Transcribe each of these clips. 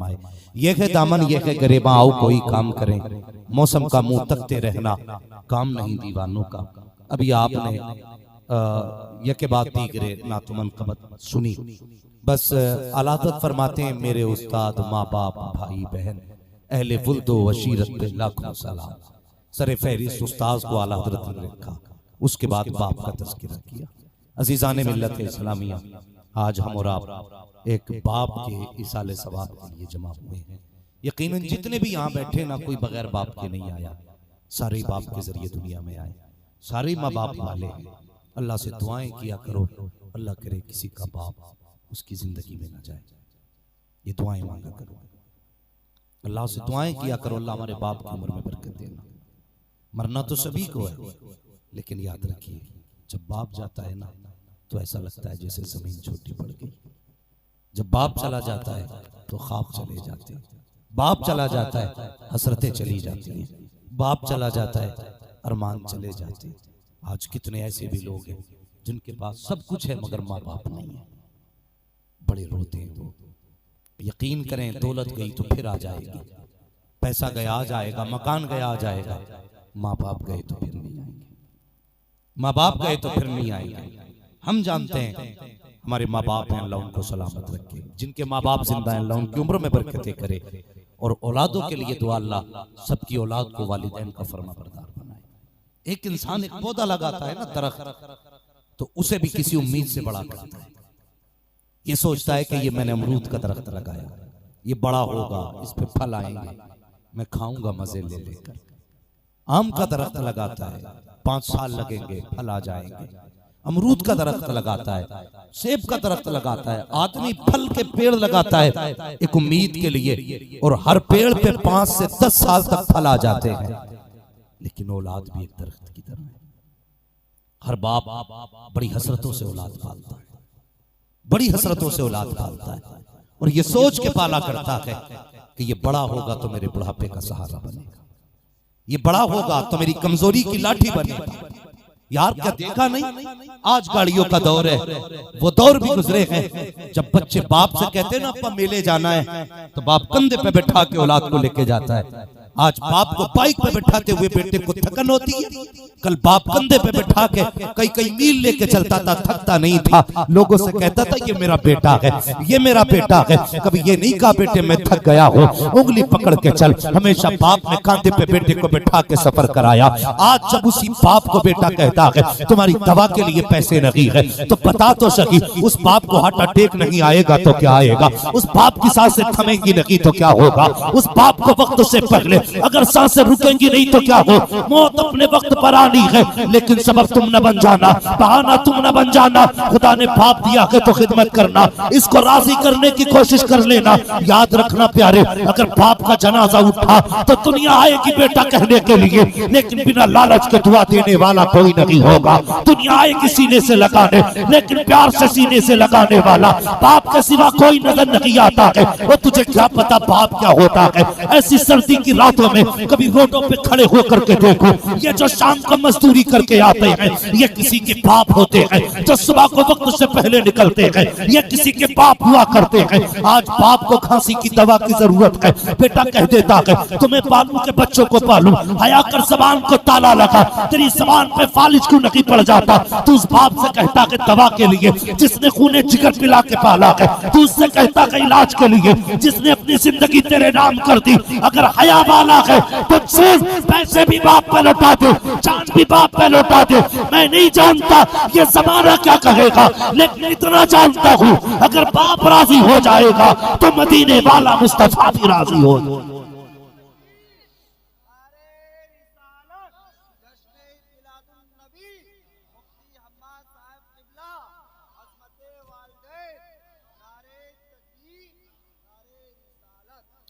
फरमाए। ये है दामन ये है गरेबा, आओ कोई काम करें, मौसम का मुंह तकते रहना काम नहीं दीवानों का। अभी आपने यके बात दीगरे नातुमन कबत सुनी। बस अलादत फरमाते हैं मेरे उस्ताद, माँ बाप, भाई बहन, अहले वुल्दो वशीरत पे लाखों सलाम। सरे फहरिस्त उस्ताद को आला हज़रत ने रखा, उसके बाद बाप का तज़किरा किया। अज़ीज़ाने मिल्लत इस्लामिया, आज हम और आप एक बाप के इसाले सवाब के लिए जमा हुए हैं। यकीनन जितने भी यहाँ बैठे ना, कोई बगैर बाप के नहीं आया, सारे बाप के जरिए दुनिया में आए, सारे माँ बाप वाले हैं। अल्लाह से दुआएं किया करो, अल्लाह करे किसी का बाप उसकी जिंदगी में ना जाए, ये दुआएं मांगा करो। अल्लाह से दुआएं किया करो, अल्लाह हमारे बाप की उम्र में बरकत देना। मरना तो सभी को है, लेकिन याद रखिए जब बाप जाता है ना तो ऐसा लगता है जैसे जमीन छोटी पड़ गई। जब बाप चला जाता है तो ख्वाब चले जाते हैं, बाप चला जाता है हसरतें चली जाती हैं, बाप चला जाता है अरमान चले जाते हैं। आज कितने ऐसे भी लोग हैं जिनके पास सब कुछ है मगर माँ बाप नहीं है, बड़े रोते हैं वो। यकीन करें दौलत गई तो फिर आ जाएगी, पैसा गया आ जाएगा, मकान गया आ जाएगा, माँ बाप गए तो फिर नहीं आएंगे, माँ बाप गए तो फिर नहीं आएंगे। हम जानते हैं हमारे माँ बाप हैं, अल्लाह उनको सलामत रखे, जिनके माँ बाप जिंदा हैं अल्लाह उनकी उम्र में बरकतें करे, और औलादों के लिए दुआ अल्लाह सबकी औलाद को वालिदैन का फरमाबरदार बनाए। एक इंसान एक पौधा लगाता है ना दरख्त, तो उसे भी किसी उम्मीद से बड़ा करता है। ये सोचता है कि ये मैंने अमरूद का दरख्त लगाया, ये बड़ा होगा, इस पे फल आएंगे, मैं खाऊंगा मजे ले लेकर। आम का दरख्त लगाता है, 5 साल लगेंगे, फल आ जाएंगे। अमरूद का दरख्त लगाता है, सेब का दरख्त लगाता है। आदमी फल के पेड़ लगाता है एक उम्मीद के लिए, और हर पेड़ पे 5 से 10 साल तक फल आ जाते हैं। लेकिन औलाद भी एक दरख्त की तरह है। हर बाप बड़ी हसरतों से औलाद पालता है, बड़ी हसरतों से औलाद पालता है, और ये सोच के पाला करता है कि ये बड़ा होगा तो मेरे बुढ़ापे का सहारा बनेगा, ये बड़ा होगा तो मेरी कमजोरी की लाठी बनेगा। यार क्या देखा नहीं, आज गाड़ियों का दौर है, वो दौर भी गुजरे हैं जब बच्चे बाप से कहते हैं ना अपा मेले जाना है, तो बाप कंधे पे बैठा के औलाद को लेके जाता है। आज बाप को बाइक पे बैठाते हुए बेटे को थकन होती है, कल बाप कंधे पे बैठा के कई कई मील लेके चलता था, थकता नहीं था, लोगों से कहता था ये मेरा बेटा है, ये मेरा बेटा है। कभी ये नहीं कहा बेटे मैं थक गया हूँ, उंगली पकड़ के चल। हमेशा बाप ने कंधे पे बेटे को बैठा के सफर कराया। आज जब उसी बाप को बेटा कहता है तुम्हारी दवा के लिए पैसे नहीं है, तो बता तो सही उस बाप को हार्ट अटैक नहीं आएगा तो क्या आएगा, उस बाप की सांसें थमेंगी नहीं तो क्या होगा, उस बाप को वक्त से पहले अगर सांसें रुकेंगी नहीं तो क्या हो। मौत अपने वक्त पर आनी है, लेकिन सबब तुम न बन जाना, बहाना तुम न बन जाना। खुदा ने बाप दिया है तो खिदमत करना, इसको राजी करने की कोशिश कर लेना। याद रखना प्यारे, अगर बाप का जनाजा उठा तो दुनिया आएगी बेटा कहने के लिए, लेकिन बिना लालच के दुआ देने वाला कोई नहीं होगा। दुनिया आएगी सीने से लगाने, लेकिन प्यार से सीने से लगाने वाला बाप के सिवा कोई नजर नहीं आता है। वो तुझे क्या पता बाप क्या होता है। ऐसी सर्दी की रातों में कभी रोडों पे खड़े होकर के देखो, ये जो शाम को मजदूरी करके आते हैं ये किसी के बाप होते हैं, जो सुबह को वक्त से पहले निकलते हैं ये किसी के बाप हुआ करते हैं। आज बाप को खांसी की दवा की जरूरत है, बेटा कह देता है तुम्हें पालू के बच्चों को पालू, हया कर जबान को ताला लगा, तेरी जबान पे फालिज क्यों नहीं पड़ जाता। तू उस बाप से कहता है दवा के लिए जिसने खूने जिगर पिला के पाला है, तू उससे कहता है इलाज के लिए जिसने अपनी जिंदगी तेरे नाम कर दी। अगर हया वाला है तो पैसे भी बाप पे लौटा दे, जान भी बाप पे लौटा दे। मैं नहीं जानता ये जमाना क्या कहेगा, लेकिन इतना जानता हूँ अगर बाप राजी हो जाएगा तो मदीने वाला मुस्तफा भी राजी हो।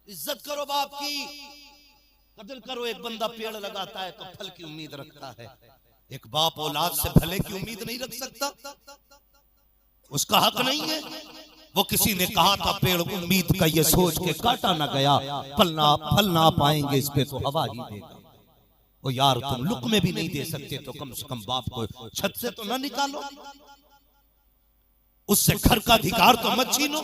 इज्जत करो बाप की, कदर करो। एक बंदा पेड़ लगाता है तो फल की उम्मीद रखता है, एक बाप औलाद से भले की उम्मीद नहीं रख सकता, उसका हक नहीं है। वो किसी ने कहा था पेड़ उम्मीद का ये सोच के काटा ना गया, फल ना पाएंगे इस पे तो हवा ही देगा। ओ यार तुम लुक में भी नहीं दे सकते तो कम से कम बाप को छत से तो ना निकालो, उससे घर का अधिकार तो मत छीनो।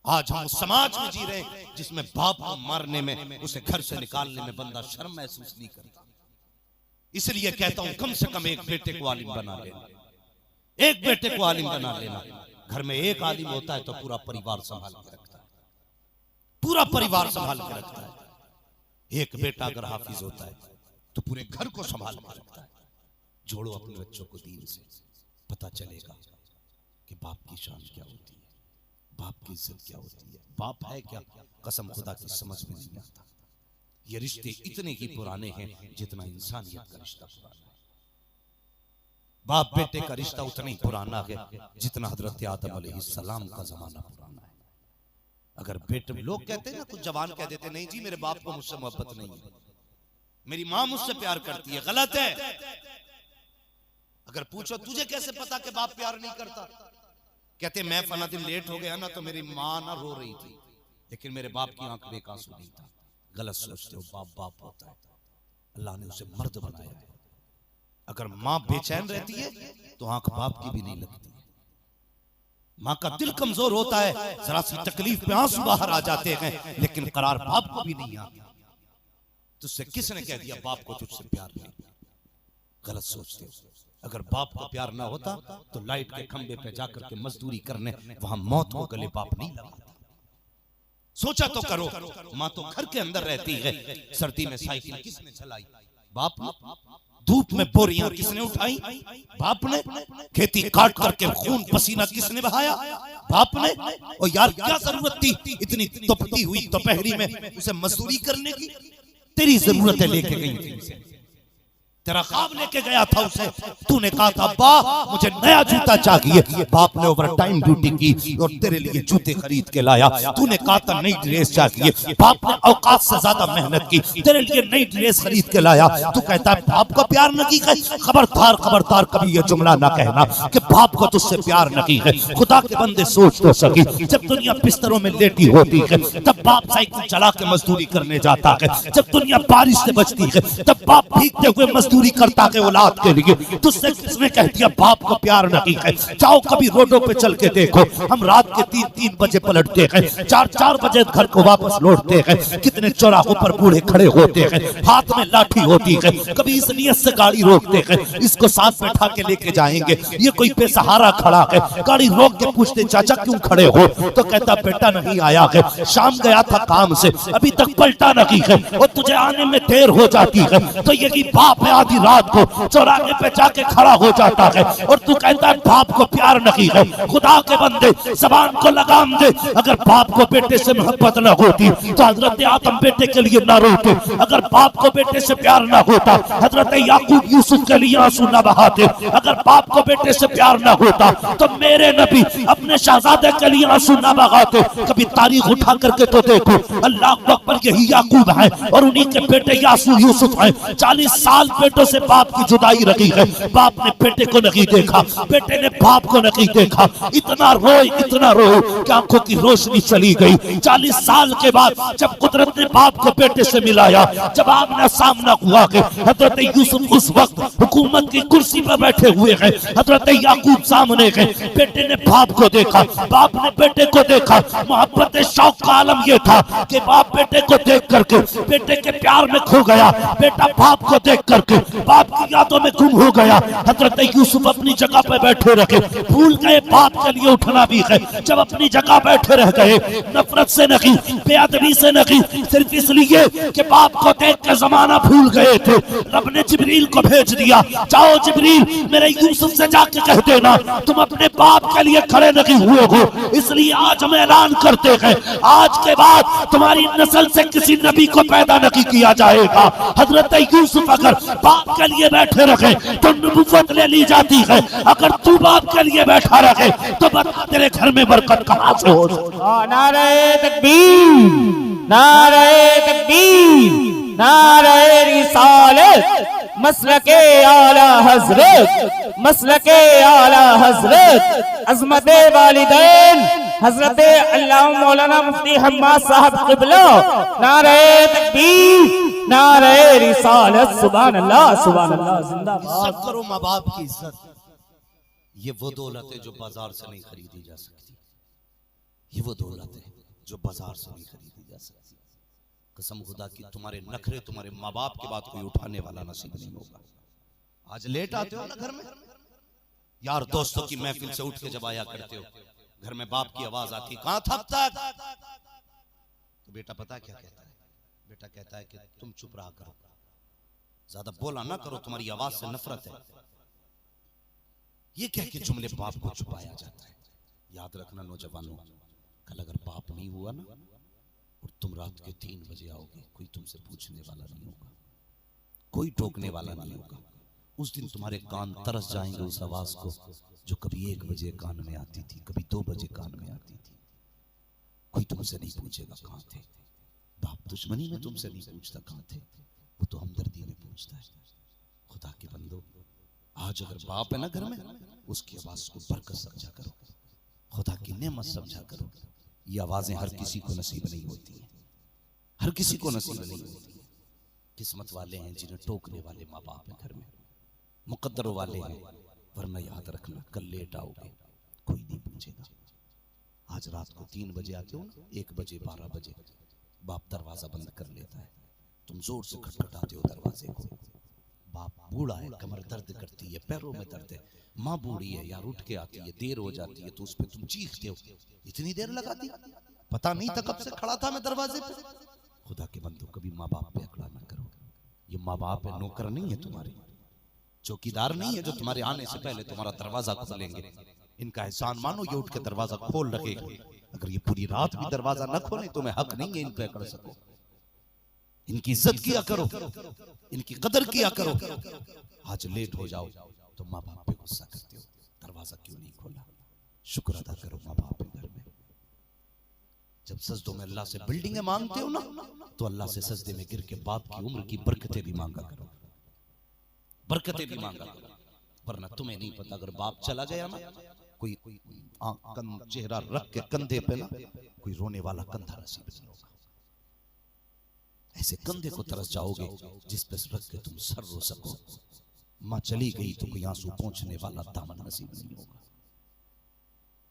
आज हम उस समाज में जी रहे हैं जिसमें बाप को मारने में, उसे घर से निकालने में बंदा शर्म महसूस नहीं करता। इसलिए कहता हूं कम से कम एक बेटे को आलिम बना लेना, एक बेटे को आलिम बना लेना। घर में एक आलिम होता है तो पूरा परिवार संभाल के रखता है, पूरा परिवार संभाल के रखता है। एक बेटा अगर हाफिज होता है तो पूरे घर को संभाल के रखता है। जोड़ो अपने बच्चों को दीन से, पता चलेगा कि बाप की शान क्या होती है, बाप की इज्जत क्या होती है, बाप है क्या, कसम खुदा की समझ में नहीं आता। ये रिश्ते इतने ही पुराने हैं जितना इंसानियत का रिश्ता पुराना है। बाप बेटे का रिश्ता उतना ही पुराना है जितना हजरत आदम अलैहिस्सलाम का जमाना पुराना है। अगर बेटे, लोग कहते हैं ना, कुछ जवान कह देते नहीं जी मेरे बाप को मुझसे मोहब्बत नहीं है, मेरी मां मुझसे प्यार करती है, गलत है। अगर पूछो तुझे कैसे पता कि बाप प्यार नहीं करता, कहते मैं फला दिन लेट हो गया ना तो मेरी मां ना रो रही थी, लेकिन मेरे बाप की आंख में एक आंसू नहीं था। गलत सोचते हो, बाप बाप होता है, अल्लाह ने उसे मर्द बनाया है। अगर मां बेचैन रहती है तो आंख बाप की भी नहीं लगती। मां का दिल कमजोर होता है, जरा सी तकलीफ में आंसू बाहर आ जाते हैं, लेकिन करार बाप को भी नहीं आता। तुझसे किसने कह दिया बाप को तुझसे प्यार नहीं? गलत सोचते हो। अगर बाप को प्यार ना होता तो लाइट के खंबे पे जाकर के मजदूरी करने वहां मौत को गले बाप नहीं लगाता। सोचा तो करो, मां तो घर के अंदर रहती है, सर्दी में साइकिल किसने चलाई? बाप ने। धूप में बोरियां किसने उठाई? बाप ने। खेती काट करके खून पसीना किसने बहाया? बाप ने। और यार क्या जरूरत थी इतनी तपती हुई दोपहरी में उसे मजदूरी करने की? तेरी जरूरतें लेके गई थी, तेरा ख्वाब लेके गया था उसे। तूने कहा था अब्बा मुझे नया जूता चाहिए, बाप ने ओवर टाइम ड्यूटी की और तेरे लिए जूते खरीद के लाया। तूने कहा था नई ड्रेस चाहिए, बाप ने औकात से ज्यादा मेहनत की, तेरे लिए नई ड्रेस खरीद के लाया। तू कहता है बाप का प्यार नहीं है। खबरदार खबरदार कभी ये जुमला ना कहना कि बाप को तुझसे प्यार नहीं है। खुदा के बंदे सोच तो सकी, जब दुनिया बिस्तरों में लेटी होती है तब बाप साइकिल चला के मजदूरी करने जाता है। जब दुनिया बारिश से बचती है तब बाप भीगते हुए मजदूरी करता है औलाद के लिए। तुझसे किसने कह दिया बाप को प्यार नहीं है? जाओ कभी रोडों पे चल के देखो, हम रात के 3-3 बजे पलटते हैं, 4-4 बजे घर को वापस लौटते हैं। कितने चौराहों पर बूढ़े खड़े होते हैं, हाथ में लाठी होती है। कभी इस नियत से गाड़ी रोकते हैं इसको साथ बैठा के लेके जाएंगे, ये कोई बेसहारा खड़ा है। गाड़ी रोक के पूछते चाचा क्यों खड़े हो? तो कहता बेटा नहीं आया है, शाम गया था काम से, अभी तक पलटा नहीं है और तुझे आने में देर हो जाती है। तो यही बाप है, आधी रात को चौराहे पे जाके खड़ा हो जाता है और तू कहता है बाप को प्यार नहीं है। खुदा के बंदे ज़बान को लगाम दे। अगर बाप को बेटे से मोहब्बत न होती तो हजरत आदम बेटे के लिए ना रोते। अगर बाप को बेटे से प्यार ना होता हजरत याकूब यूसुफ के लिए आंसू न बहाते। अगर बाप को बेटे से प्यार ना होता तो मेरे नबी अपने शहजादे के लिए आंसू न बहाते। कभी तारीख उठा करके तो देखो, अल्लाह अकबर यही याकूब है और उन्हीं के बेटे यासूफ यूसुफ हैं। 40 साल बेटों से बाप की जुदाई रखी है, बाप ने बेटे को नहीं देखा, बेटे ने बाप को नहीं देखा। इतना रोए कि आंखों की रोशनी चली गई। 40 साल के बाद जब कुदरत ने बाप को बेटे से मिलाया, जब आमना सामना हुआ कि हजरत यूसुफ उस वक्त हुकूमत की कुर्सी पर बैठे हुए हैं, हजरत याकूब सामने हैं। बेटे ने बाप को देखा, बाप ने बेटे को देखा। मोहब्बत शौक का आलम यह था कि बाप बेटे को देख करके बेटे के प्यार में खो गया, बेटा बाप को देख करके बाप की यादों में गुम हो गया। हजरत यूसुफ अपनी जगह पर बैठे रहे, भूल गए बाप के लिए उठना भी है। जब अपनी जगह बैठे रह गए, नफरत से नहीं, बेअदबी से नहीं, सिर्फ इसलिए कि बाप को देख के जमाना भूल गए थे। रब ने जिब्रील को भेज दिया, जाओ जिब्रील मेरे यूसुफ से जाके कह देना तुम अपने बाप के लिए खड़े नहीं हुए हो, इसलिए आज हम ऐलान करते हैं आज के बाद तुम्हारी नस्ल से किसी नबी को पैदा नहीं किया जाएगा। हजरत यूसुफ अगर बाप के लिए बैठे रखे तो नबुव्वत ले ली जाती है, अगर तू बाप के लिए बैठा रखे तो बता तेरे घर में बरकत कहां से हो? नारे तकबीर, नारे तकबीर, नारे रिसालत, मसलके आला हजरत, मसलके आला हजरत, अज़मते वालिदैन हजरत अल्लाह मौलाना मुफ्ती हम्माद साहब क़िबला। नारे तकबीर, नारे रिसालत, सुभान अल्लाह, सुभान अल्लाह, जिंदाबाद। इज्जत करो माँ बाप की इज्जत। ये वो दौलत है जो बाजार से नहीं खरीदी जा सकती, ये वो दौलत है। जो बाजार से नहीं खरीदी जा सकती। कसम खुदा की तुम्हारे नखरे तुम्हारे माँ बाप के बाद कोई उठाने वाला नसीब नहीं होगा। आज लेट आते हो ना घर में, यार दोस्तों की महफिल से उठ के जब आया करते हो, घर में बाप की आवाज आती, कहां था अब तक? तो बेटा पता क्या कहता है? बेटा कहता है कि तुम चुप रहा करो, ज्यादा बोला ना करो, तुम्हारी आवाज से नफरत है। ये कह के जुमले बाप को छुपाया जाता है। याद रखना नौजवानों, कल अगर बाप नहीं हुआ ना और तुम रात के 3 बजे आओगे, कोई तुमसे पूछने वाला नहीं होगा, कोई टोकने वाला नहीं होगा। उस दिन तुम्हारे कान तरस जाएंगे उस आवाज को जो कभी 1 बजे कान में आती थी, कभी 2 बजे कान में आती थी। कोई तुमसे नहीं पूछेगा कहां थे। बाप दुश्मनी में तुमसे नहीं पूछता कहां थे, वो तो हमदर्दी में पूछता है। खुदा के बंदो, आज अगर बाप है ना घर में, उसकी आवाज को बरकत समझा करो, खुदा की नेमत समझा करो। ये आवाजें हर किसी को नसीब नहीं होती है, हर किसी को नसीब नहीं होती। किस्मत वाले हैं जिन्हें टोकने वाले माँ बाप है घर में, मुकद्दर वाले हैं, वरना याद रखना कल लेट आओगे कोई नहीं पूछेगा। आज रात को 3 बजे आते हो ना, 1 बजे 12 बजे बाप दरवाजा बंद कर लेता है, तुम जोर से खटखटाते हो दरवाजे को। बाप बूढ़ा है, कमर दर्द करती है, पैरों में दर्द है, माँ बूढ़ी है यार, उठ के आती है, देर हो जाती है तो उस पर तुम चीखते हो, इतनी देर लगा दी, पता नहीं था कब से खड़ा था मैं दरवाजे पे। खुदा के बंदो, कभी माँ बाप पे अकड़ा ना करो। ये माँ बाप है, नौकर नहीं है तुम्हारे, चौकीदार नहीं है जो तुम्हारे आने से पहले तुम्हारा दरवाजा खोलेंगे। इनका एहसान मानो, ये उठ के दरवाजा खोल रखेगा। अगर ये पूरी रात भी दरवाजा न खोले तुम्हें हक नहीं है इन पे अकड़ सको। इनकी इज्जत किया करो, इनकी कदर किया करो। आज लेट हो जाओ तो माँ बाप पे गुस्सा करते हो, दरवाजा क्यों नहीं खोला। शुक्र अदा करो माँ बाप है घर में। जब सजदों में अल्लाह से बिल्डिंगें मांगते हो ना, तो अल्लाह से सजदे में गिर के बाप की उम्र की बरकतें भी मांगा करो, बरकतें भी मांगा करो। वरना तुम्हें नहीं पता, अगर बाप चला गया ना, कोई चेहरा रख के कंधे पे ना, कोई रोने वाला कंधा नसीब नहीं होगा। ऐसे कंधे को तरस जाओगे जिस पे रख के तुम सर रो सको। माँ चली गई तो कोई आंसू पहुंचने वाला दामन नसीब नहीं होगा।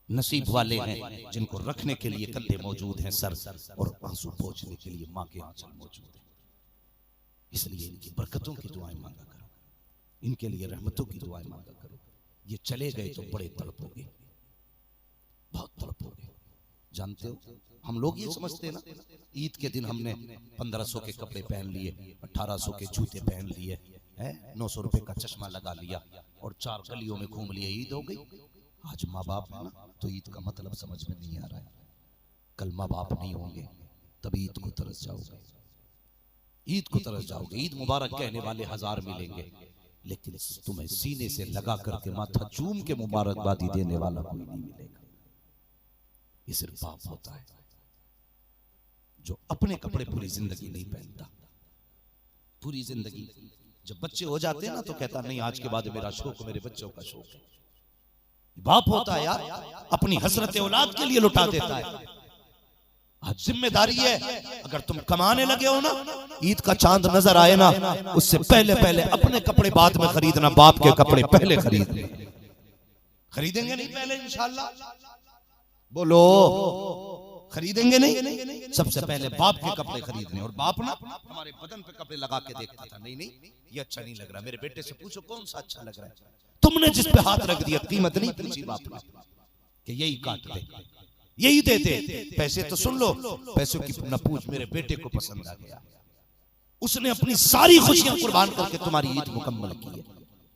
नसीब वाले हैं जिनको रखने के लिए कंधे मौजूद हैं, सर और आंसू पहुंचने के लिए माँ के आंचल मौजूद है। इसलिए इनकी बरकतों की दुआएं मांगा करो, इनके लिए रहमतों की दुआएं मांगा करो। ये चले गए तो बड़े तड़पोगे, बहुत तड़पोगे। जानते हो, हम लोग ये समझते हैं ना, ईद के दिन हमने 1500 के कपड़े पहन लिए, 1800 के जूते पहन लिए, 900 रुपए का चश्मा लगा लिया और 4 गलियों में घूम लिए, ईद हो गई। आज माँ बाप है ना, तो ईद का मतलब समझ में नहीं आ रहा है। कल माँ बाप नहीं होंगे तब ईद को तरस जाओगे, ईद को तरस जाओगे। ईद मुबारक कहने वाले 1000 मिलेंगे, लेकिन तुम्हें सीने से लगा करके माथा चूम के मुबारकबादी देने वाला कोई नहीं मिलेगा। ये सिर्फ बाप होता है जो अपने कपड़े पूरी जिंदगी नहीं पहनता। पूरी जिंदगी जब बच्चे हो जाते हैं ना, तो कहता नहीं आज के बाद मेरा शौक मेरे बच्चों का शौक है। बाप होता है यार, अपनी हसरत औलाद के लिए लुटा देता है। आज जिम्मेदारी है, अगर तुम कमाने लगे हो ना, ईद का चांद नजर आए ना, उससे पहले पहले अपने कपड़े बाद में खरीदना, बाप के कपड़े पहले खरीदेंगे नहीं पहले इंशाल्लाह। बोलो खरीदेंगे नहीं, सबसे पहले बाप के कपड़े खरीदने। और बाप ना हमारे बदन पे कपड़े लगा के देखता था, नहीं ये अच्छा नहीं लग रहा। मेरे बेटे से पूछो कौन सा अच्छा लग रहा है, तुमने जिस पे हाथ रख दिया कीमत नहीं पूछी बाप ने कि यही काट दे, यही दे दे। पैसे तो सुन लो, पैसों की न पूछ। मेरे बेटे को पसंद आ गया, उसने अपनी सारी खुशियां कुर्बान करके तुम्हारी ईद मुकम्मल की है।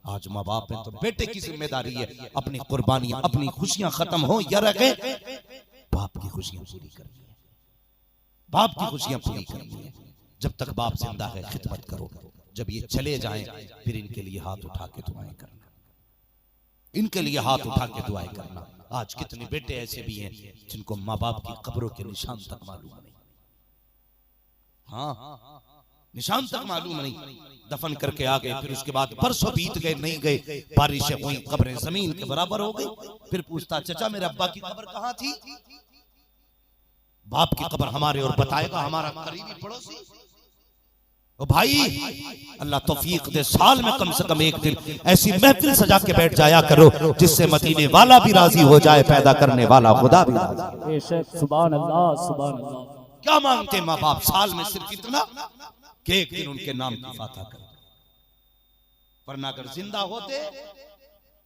आज माँ बाप है तो बेटे की जिम्मेदारी है अपनी कुर्बानियां, अपनी खुशियां खत्म हो या रहे, बाप की खुशियां पूरी करनी है, बाप की खुशियां पूरी करनी है। जब तक बाप जिंदा है खिदमत करो, जब ये चले जाएं फिर इनके लिए हाथ उठा के दुआएं करना, इनके लिए हाथ उठा के दुआएं करना। आज कितने बेटे ऐसे भी हैं जिनको माँ बाप की कब्रों के निशान तक मालूम नहीं। हाँ, निशान तक मालूम नहीं। दफन करके आ गए, फिर उसके बाद परसों बीत गए, नहीं गए, बारिशें हुई, कब्रें जमीन के बराबर हो गई। फिर पूछता चाचा मेरे अब्बा की कब्र कहाँ थी? बाप की कब्र हमारे और बताएगा हमारा करीबी पड़ोसी। ओ भाई, अल्लाह तौफीक दे, साल में कम से कम एक दिन ऐसी महफिल सजा के बैठ जाया करो जिससे मदीने वाला भी राजी हो जाए, पैदा करने वाला खुदा भी राजी। बेशक, सुभान अल्लाह, सुभान अल्लाह। क्या मांगते माँ बाप साल में? सिर्फ इतना कि एक दिन उनके नाम की फातह कर, वरना अगर जिंदा होते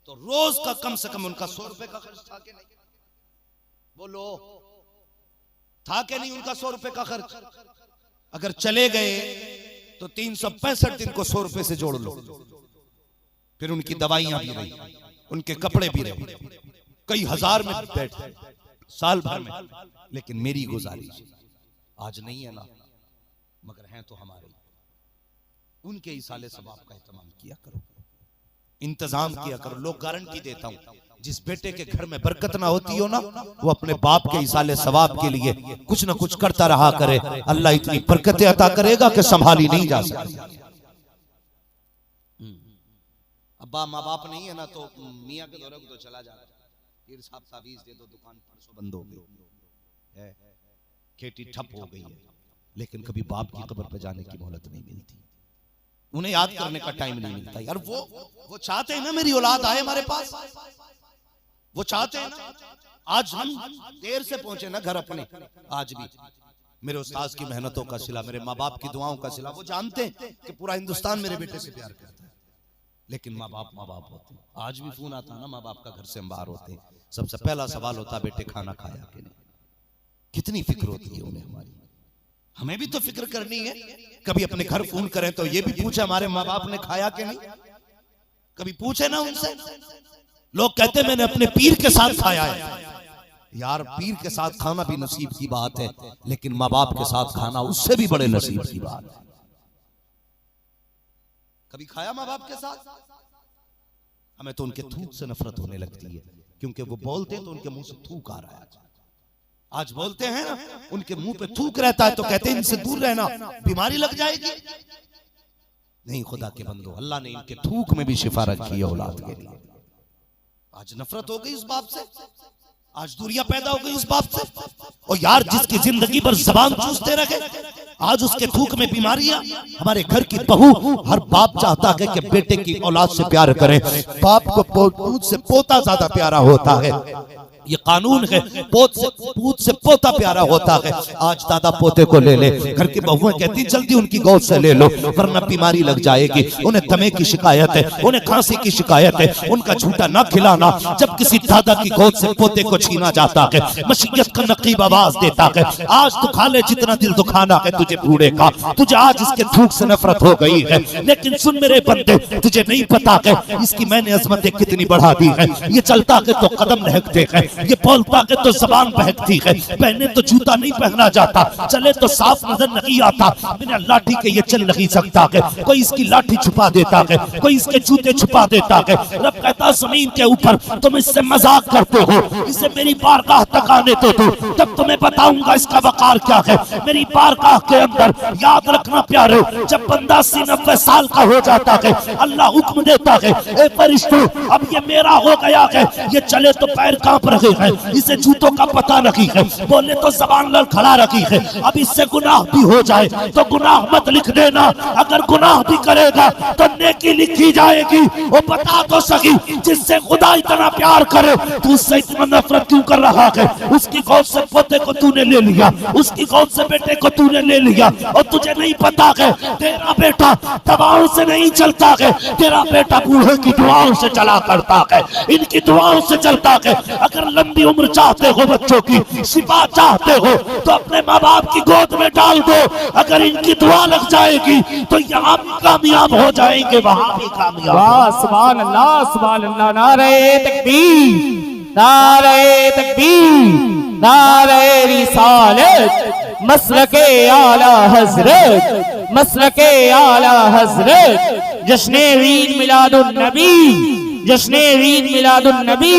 तो रोज का कम से कम उनका 100 रुपए का खर्च था कि नहीं? बोलो, था कि नहीं उनका 100 रुपए का खर्च? अगर चले गए तो 365 दिन को 100 रुपए से जोड़ लो, फिर उनकी दवाइयां भी रही, उनके कपड़े भी रहे, कई हजार में बैठे साल भर में। लेकिन मेरी गुजारिश, आज नहीं है ना, मगर हैं तो हमारे, उनके इसाले सवाब का एहतमाम किया करो, इंतजाम किया करो। लोग गारंटी देता हूं, जिस बेटे के घर में बरकत ना होती हो ना, वो अपने बाप के इसाले सवाब के लिए कुछ ना कुछ करता रहा करे, अल्लाह इतनी बरकतें अता करेगा कि संभाली नहीं जा सकती। अब्बा माँ बाप नहीं है ना, तो मियाँ के दौरे को तो चला जा, पीर साहब तावीज दे दो, दुकान परसों बंद हो गई, खेती ठप हो गई है, लेकिन कभी बाप की कब्र पे जाने की मोहलत नहीं मिलती, उन्हें याद करने का टाइम नहीं मिलता। यार वो चाहते हैं ना मेरी औलाद आए हमारे पास, वो चाहते हैं ना। आज हम देर से पहुंचे ना घर अपने, आज भी मेरे उस्ताद की मेहनतों का सिला, मेरे माँ बाप की दुआओं का सिला। वो जानते हैं कि पूरा हिंदुस्तान मेरे बेटे से प्यार करता है, लेकिन माँ बाप होते हैं। आज भी फोन आता ना माँ बाप का, घर से हम बाहर होते हैं, सबसे पहला सवाल होता है बेटे खाना खाया कि नहीं। कितनी फिक्र होती है उन्हें हमारी, हमें भी तो फिक्र करनी है। कभी अपने घर फोन करें तो ये भी पूछे हमारे माँ बाप ने खाया कि नहीं, कभी पूछे ना उनसे। लोग कहते हैं मैंने अपने पीर के साथ खाया है। यार पीर के साथ खाना भी नसीब की बात है, लेकिन माँ बाप के साथ खाना उससे भी बड़े नसीब की बात है। कभी खाया माँ बाप के साथ? हमें तो उनके थूक से नफरत होने लगती है, क्योंकि वो बोलते हैं तो उनके मुंह से थूक आ रहा है। आज बोलते हैं ना, उनके मुंह पे थूक रहता है तो कहते हैं इनसे दूर रहना, बीमारी लग जाएगी। नहीं खुदा के बंदो, अल्लाह ने इनके थूक में भी शिफा रखी है औलाद के लिए। आज नफरत हो गई उस बाप से, आज दूरियां पैदा हो गई उस बाप से। और यार जिसकी जिंदगी भर जबान चूसते रहे, आज उसके थूक में बीमारियां। हमारे घर की बहू, हर बाप चाहता है कि बेटे की औलाद से प्यार करें। बाप को पूत से पोता ज्यादा प्यारा होता है, ये कानून है। पूत से पोता प्यारा होता है। आज दादा पोते को ले ले, घर की बहुएं कहती जल्दी उनकी गोद से ले लो वरना बीमारी लग जाएगी। उन्हें दमे की शिकायत है, उन्हें खांसी की शिकायत है, उनका झूठा ना खिलाना। जब किसी दादा की गोद से पोते को छीना जाता है, मशीयत का नकीब आवाज देता है, आज तो खा ले जितना दिल दुखाना है तुझे बूढ़े का। तुझे आज इसके थूक से नफरत हो गई है, लेकिन सुन मेरे बंदे, तुझे नहीं पता है इसकी मैंने अजमतें कितनी बढ़ा दी है। ये चलता है तो कदम लहकते हैं, ये बोलता है तो जबान बहकती है, पहने तो जूता नहीं पहना जाता, चले तो साफ नजर नहीं आता, बिना लाठी के ये चल नहीं सकता है। कोई इसकी लाठी छुपा देता है, कोई इसके जूते छुपा देता है। रब कहता जमीन के ऊपर तुम इससे मजाक करते हो, इसे मेरी बारगाह तक आने दो, तब तुम्हें बताऊंगा इसका वकार क्या है। मेरी बारगाह के अंदर याद रखना प्यारे, जब बंदा 80-90 साल का हो जाता है, अल्लाह हुक्म देता है, ए फरिश्तों अब ये मेरा हो गया है। ये चले तो पैर कांप रहे हैं, इसे जूतों का पता नहीं है, बोले तो जबान लड़खड़ा रखी है। अब इससे गुनाह भी हो जाए तो गुनाह मत लिख देना, अगर गुनाह भी करेगा तो नेकी लिखी जाएगी। वो बता तो सही, जिससे खुदा इतना प्यार करे तू उससे इतना नफरत क्यों कर रहा है। उसकी गोद से पोते को तूने ले लिया, उसकी गोद से बेटे को तूने ले लिया, और तुझे नहीं पता है तेरा बेटा दवाओं से नहीं चलता है, तेरा बेटा बूढ़े की दुआओं से चला करता है, इनकी दुआओं से चलता है। अगर लंबी उम्र चाहते हो, बच्चों की शिफा चाहते हो, तो अपने माँ बाप की गोद में डाल दो। अगर इनकी दुआ लग जाएगी तो यहाँ भी कामयाब हो जाएंगे, वहां भी कामयाब। वाह सुभान अल्लाह, सुभान अल्लाह। नारे तकबीर, नारे तकबीर, नारे रिसालत, मसलके आला हजरत, मसलके आला हजरत। जश्ने ईद मिलादुन नबी, जश्ने ईद मिलादुन नबी।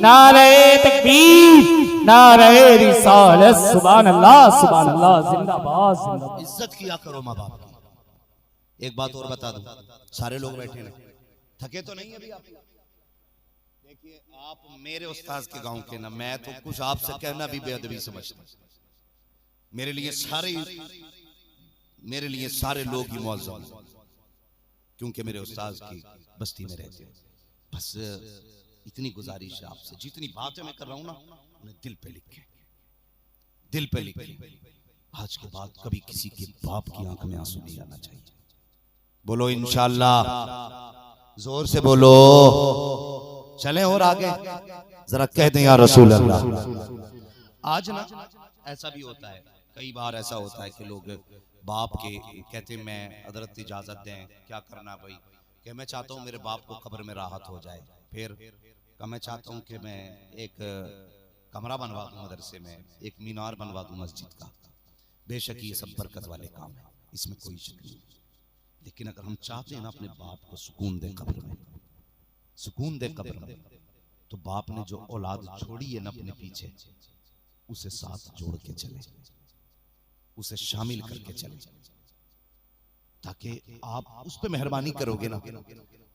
नारे तकबीर, नारे रिसालत। सुभान अल्लाह, सुभान अल्लाह। जिंदाबाद, जिंदाबाद। इज्जत किया करो माँ बाप की। एक बात और बता दूं, सारे लोग बैठे हैं, थके तो नहीं अभी आप? देखिए आप मेरे उस्ताद के गांव के ना, मैं तो कुछ आपसे कहना भी बेअदबी समझता। मेरे लिए सारे मेरे लिए सारे लोग ही मुअज़्ज़म हैं, क्योंकि मेरे उस्ताद की बस्ती में रहते हैं। बस इतनी गुजारिश है आपसे, जितनी बातें मैं कर रहा हूं ना, उन्हें दिल पे लिखें, दिल पे लिखें। आज के बाद कभी किसी के बाप की आंख में आंसू नहीं आना चाहिए। बोलो इंशाअल्लाह, जोर से बोलो। चलें और आगे जरा कह दें या रसूल अल्लाह। आज ना ऐसा भी होता है, कई बार ऐसा होता है कि लोग बाप के कहते हैं मैं हजरत इजाजत दें, क्या करना भाई, कि मैं चाहता हूँ मेरे बाप को कब्र में राहत हो जाए। फिर मैं चाहता हूँ कि मैं एक कमरा बनवा दूँ मदरसे में, एक मीनार बनवा दूँ मस्जिद का। बेशक ये सब बरकत वाले काम है, इसमें कोई शक नहीं। लेकिन अगर हम चाहते हैं ना अपने बाप को सुकून दे कब्र में, सुकून दे कब्र में, तो बाप ने जो औलाद छोड़ी है ना अपने पीछे, उसे साथ जोड़ के चले, उसे शामिल करके चले, ताकि आप उस पर मेहरबानी करोगे ना।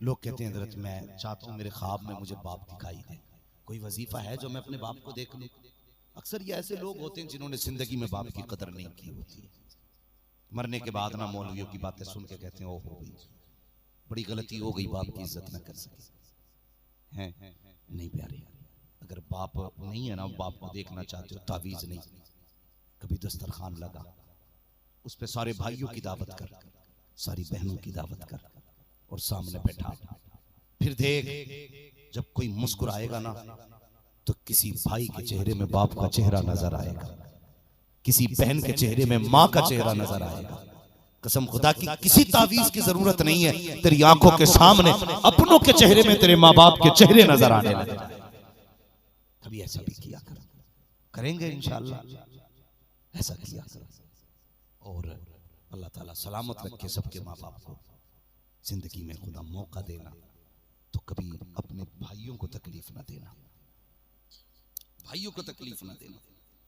लोग कहते हैं हज़रत मैं चाहता हूँ मेरे ख्वाब में मुझे बाप दिखाई दे, कोई वजीफा है जो मैं अपने बाप को देख लूँ। अक्सर ये ऐसे लोग होते हैं जिन्होंने जिंदगी में बाप की कदर नहीं की होती है। मरने के बाद ना मौलवियों की बातें सुन के कहते हैं ओ हो गई, बड़ी गलती हो गई, बाप की इज्जत न कर सके हैं। नहीं प्यारे, अगर बाप नहीं है ना, बाप को देखना चाहते हो, तावीज़ नहीं, कभी दस्तरखान लगा, उस पे सारे भाइयों की दावत कर, सारी बहनों की दावत कर, और सामने बैठा, फिर देख जब कोई मुस्कुराएगा ना, तो किसी भाई के चेहरे में बाप का चेहरा नजर आएगा, किसी बहन के चेहरे में माँ का चेहरा नजर आएगा। कसम खुदा की किसी तावीज की जरूरत नहीं है, तेरी आंखों के सामने अपनों के चेहरे में तेरे माँ बाप के चेहरे नजर आने लगे। कभी ऐसा भी किया कर, करेंगे इंशाअल्लाह, ऐसा किया कर। और अल्लाह ताला सलामत रखे सबके माँ बाप को। जिंदगी में खुदा मौका देना तो कभी अपने भाइयों को तकलीफ ना देना, भाइयों को तकलीफ ना देना।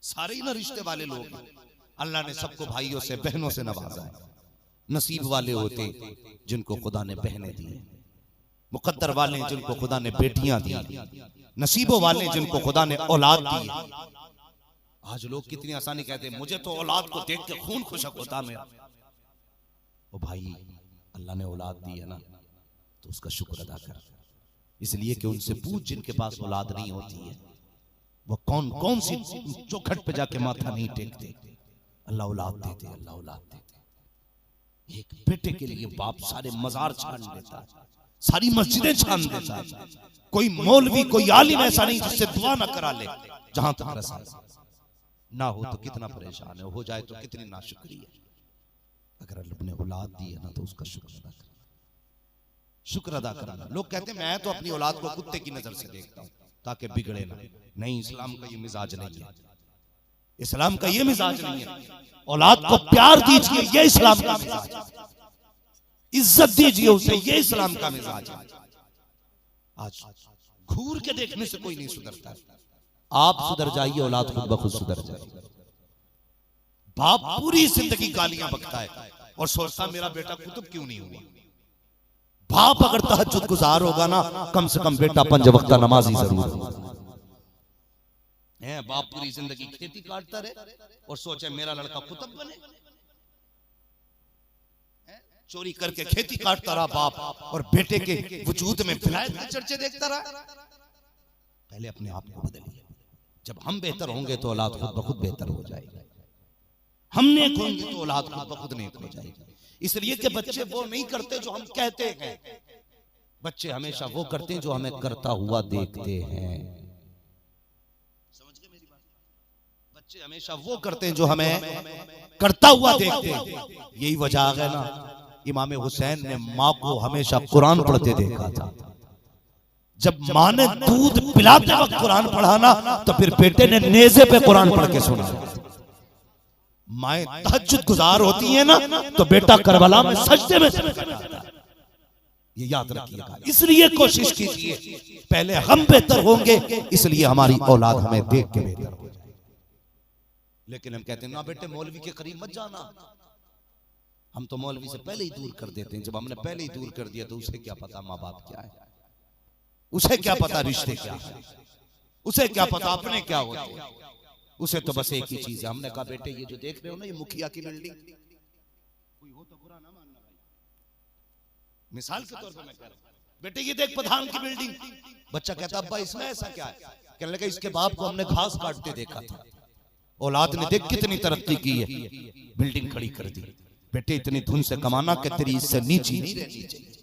सारे ही ना रिश्ते वाले लोग हैं, अल्लाह ने सबको भाइयों से बहनों से नवाजा है। नसीब वाले होते जिनको खुदा ने बहनें दी, मुकद्दर वाले जिनको खुदा ने बेटियां दी, नसीबों वाले जिनको खुदा ने औलाद दी। आज लोग कितनी आसानी कहते हैं मुझे तो औलाद को देख के खून खुशक होता मेरा। ओ भाई, अल्लाह ने औलाद दी है ना, तो उसका शुक्र अदा कर, इसलिए कि उनसे पूछ जिनके पास औलाद नहीं होती है, वो कौन कौन सी चौखट पे जाके माथा नहीं टेकते। अल्लाह औलाद देते, अल्लाह औलाद देते। एक बेटे के लिए बाप सारे मजार छान देता है, सारी मस्जिदें छान देता है। कोई मौलवी कोई आलिम ऐसा नहीं जिससे दुआ ना करा ले। जहां तक रसा ना हो तो कितना परेशान है, हो जाए तो कितनी नाशुक्री है। अगर अल्लाह ने औलाद दी है ना, तो उसका शुक्र अदा करना, शुक्र अदा करना। लोग कहते हैं मैं तो अपनी औलाद को कुत्ते की नजर से देखता हूं ताकि बिगड़े ना। नहीं, इस्लाम का ये मिजाज नहीं है, इस्लाम का ये मिजाज नहीं है। औलाद को प्यार दीजिए, ये इस्लाम का मिजाज है। इज्जत दीजिए उसे, ये इस्लाम का मिजाज है। आज घूर के देखने से कोई नहीं सुधरता। आप सुधर जाइए, औलाद खुद ब खुद सुधर जाए। बाप पूरी जिंदगी गालियां बकता है और सोचता मेरा बेटा कुतुब क्यों नहीं हुआ। बाप अगर तहज्जुद गुजार होगा ना, कम से कम बेटा 5 वक्त का नमाजी जरूर होगा। बाप पूरी जिंदगी खेती काटता रहे और सोचे मेरा लड़का कुतुब बने। चोरी करके खेती काटता रहा बाप, और बेटे के वजूद में विलायत के चर्चे देखता रहा। पहले अपने आप को बदलिए। जब हम बेहतर होंगे तो औलाद खुद ब खुद बेहतर हो जाएगी। हम नेक होंगे तो औलाद खुद ब खुद नेक हो जाएगी। इसलिए कि बच्चे वो नहीं करते जो हम कहते हैं, बच्चे हमेशा वो करते हैं जो हमें करता हुआ देखते हैं। समझ गए मेरी बात? बच्चे हमेशा वो करते हैं जो हमें करता हुआ देखते हैं। यही वजह है ना, इमाम हुसैन ने माँ को हमेशा कुरान पढ़ते देखा था। जब माँ ने दूध पिलाते वक्त कुरान पढ़ाना, तो फिर बेटे ने नेज़े पे कुरान पढ़ के सुना। माएं तहज्जुद गुजार होती है ना, तो बेटा करबला में सजदे में जाता है। ये याद रखिएगा। इसलिए कोशिश कीजिए, पहले हम बेहतर होंगे, इसलिए हमारी औलाद हमें देख के बेहतर हो जाए। लेकिन हम कहते हैं ना बेटे मौलवी के करीब मत जाना। हम तो मौलवी से पहले ही दूर कर देते हैं। जब हमने पहले ही दूर कर दिया तो उसे क्या पता माँ बाप क्या है, उसे क्या पता रिश्ते क्या है, उसे क्या पता अपने क्या होते हैं। उसे तो बस एक ही चीज है। हमने कहा बेटे ये जो देख रहे हो ना, ये मुखिया की बिल्डिंग, हो तो बुरा ना मानना भाई, मिसाल के तौर पे मैं कह रहा हूं, बेटे ये देख प्रधान की बिल्डिंग। बच्चा कहता अब्बा इसमें ऐसा क्या है? कहने लगा इसके बाप को हमने घास काटते देखा था, औलाद ने देख कितनी तरक्की की है, बिल्डिंग खड़ी कर दी। बेटे इतनी धुन से कमाना कि तेरी इससे नीची नहीं रहनी चाहिए,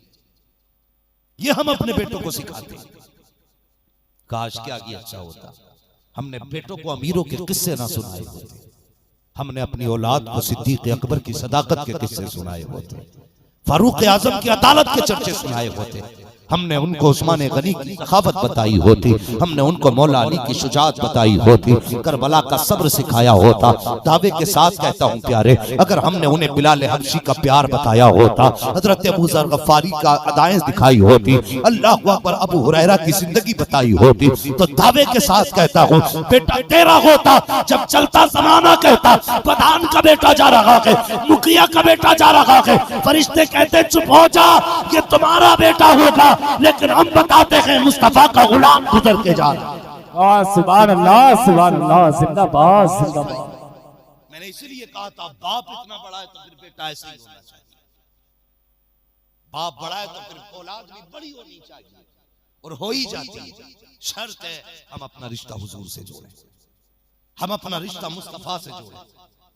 ये हम अपने बेटों को सिखाते हैं। काश क्या आगे अच्छा होता, हमने बेटों को अमीरों के किस्से ना सुनाए होते, हमने अपनी औलाद को सिद्दीक अकबर की सदाकत के किस्से सुनाए होते, फारूक आजम की अदालत के चर्चे सुनाए होते, हमने उनको उस्मान गनी की सखावत बताई होती, हमने उनको मौला अली की शुजाअत बताई होती, करबला का सब्र सिखाया होता। दावे के साथ कहता हूँ प्यारे, अगर हमने उन्हें बिलाल हबशी का प्यार बताया होता, हजरत अबू ज़र गफ़ारी का अदाएं दिखाई होती, अल्लाहु अकबर अबू हुरैरा की जिंदगी बताई होती, तो दावे के साथ कहता हूँ बेटा तेरा होता। जब चलता जमाना कहता प्रधान का बेटा जा रहा है, मुखिया का बेटा जा रहा है, फरिश्ते कहते चुप हो जा, ये तुम्हारा बेटा होगा, लेकिन हम बताते हैं मुस्तफा का गुलाम गुजर के जा रहा। सुभान अल्लाह जिंदाबाद जिंदाबाद। मैंने इसलिए कहा था बाप इतना बड़ा है तो फिर बेटा ऐसा ही होना चाहिए, बाप बड़ा है तो फिर औलाद भी बड़ी होनी चाहिए, और हो ही जाती है। शर्त है हम अपना रिश्ता हुजूर से जोड़ें, हम अपना रिश्ता मुस्तफा से जोड़ें।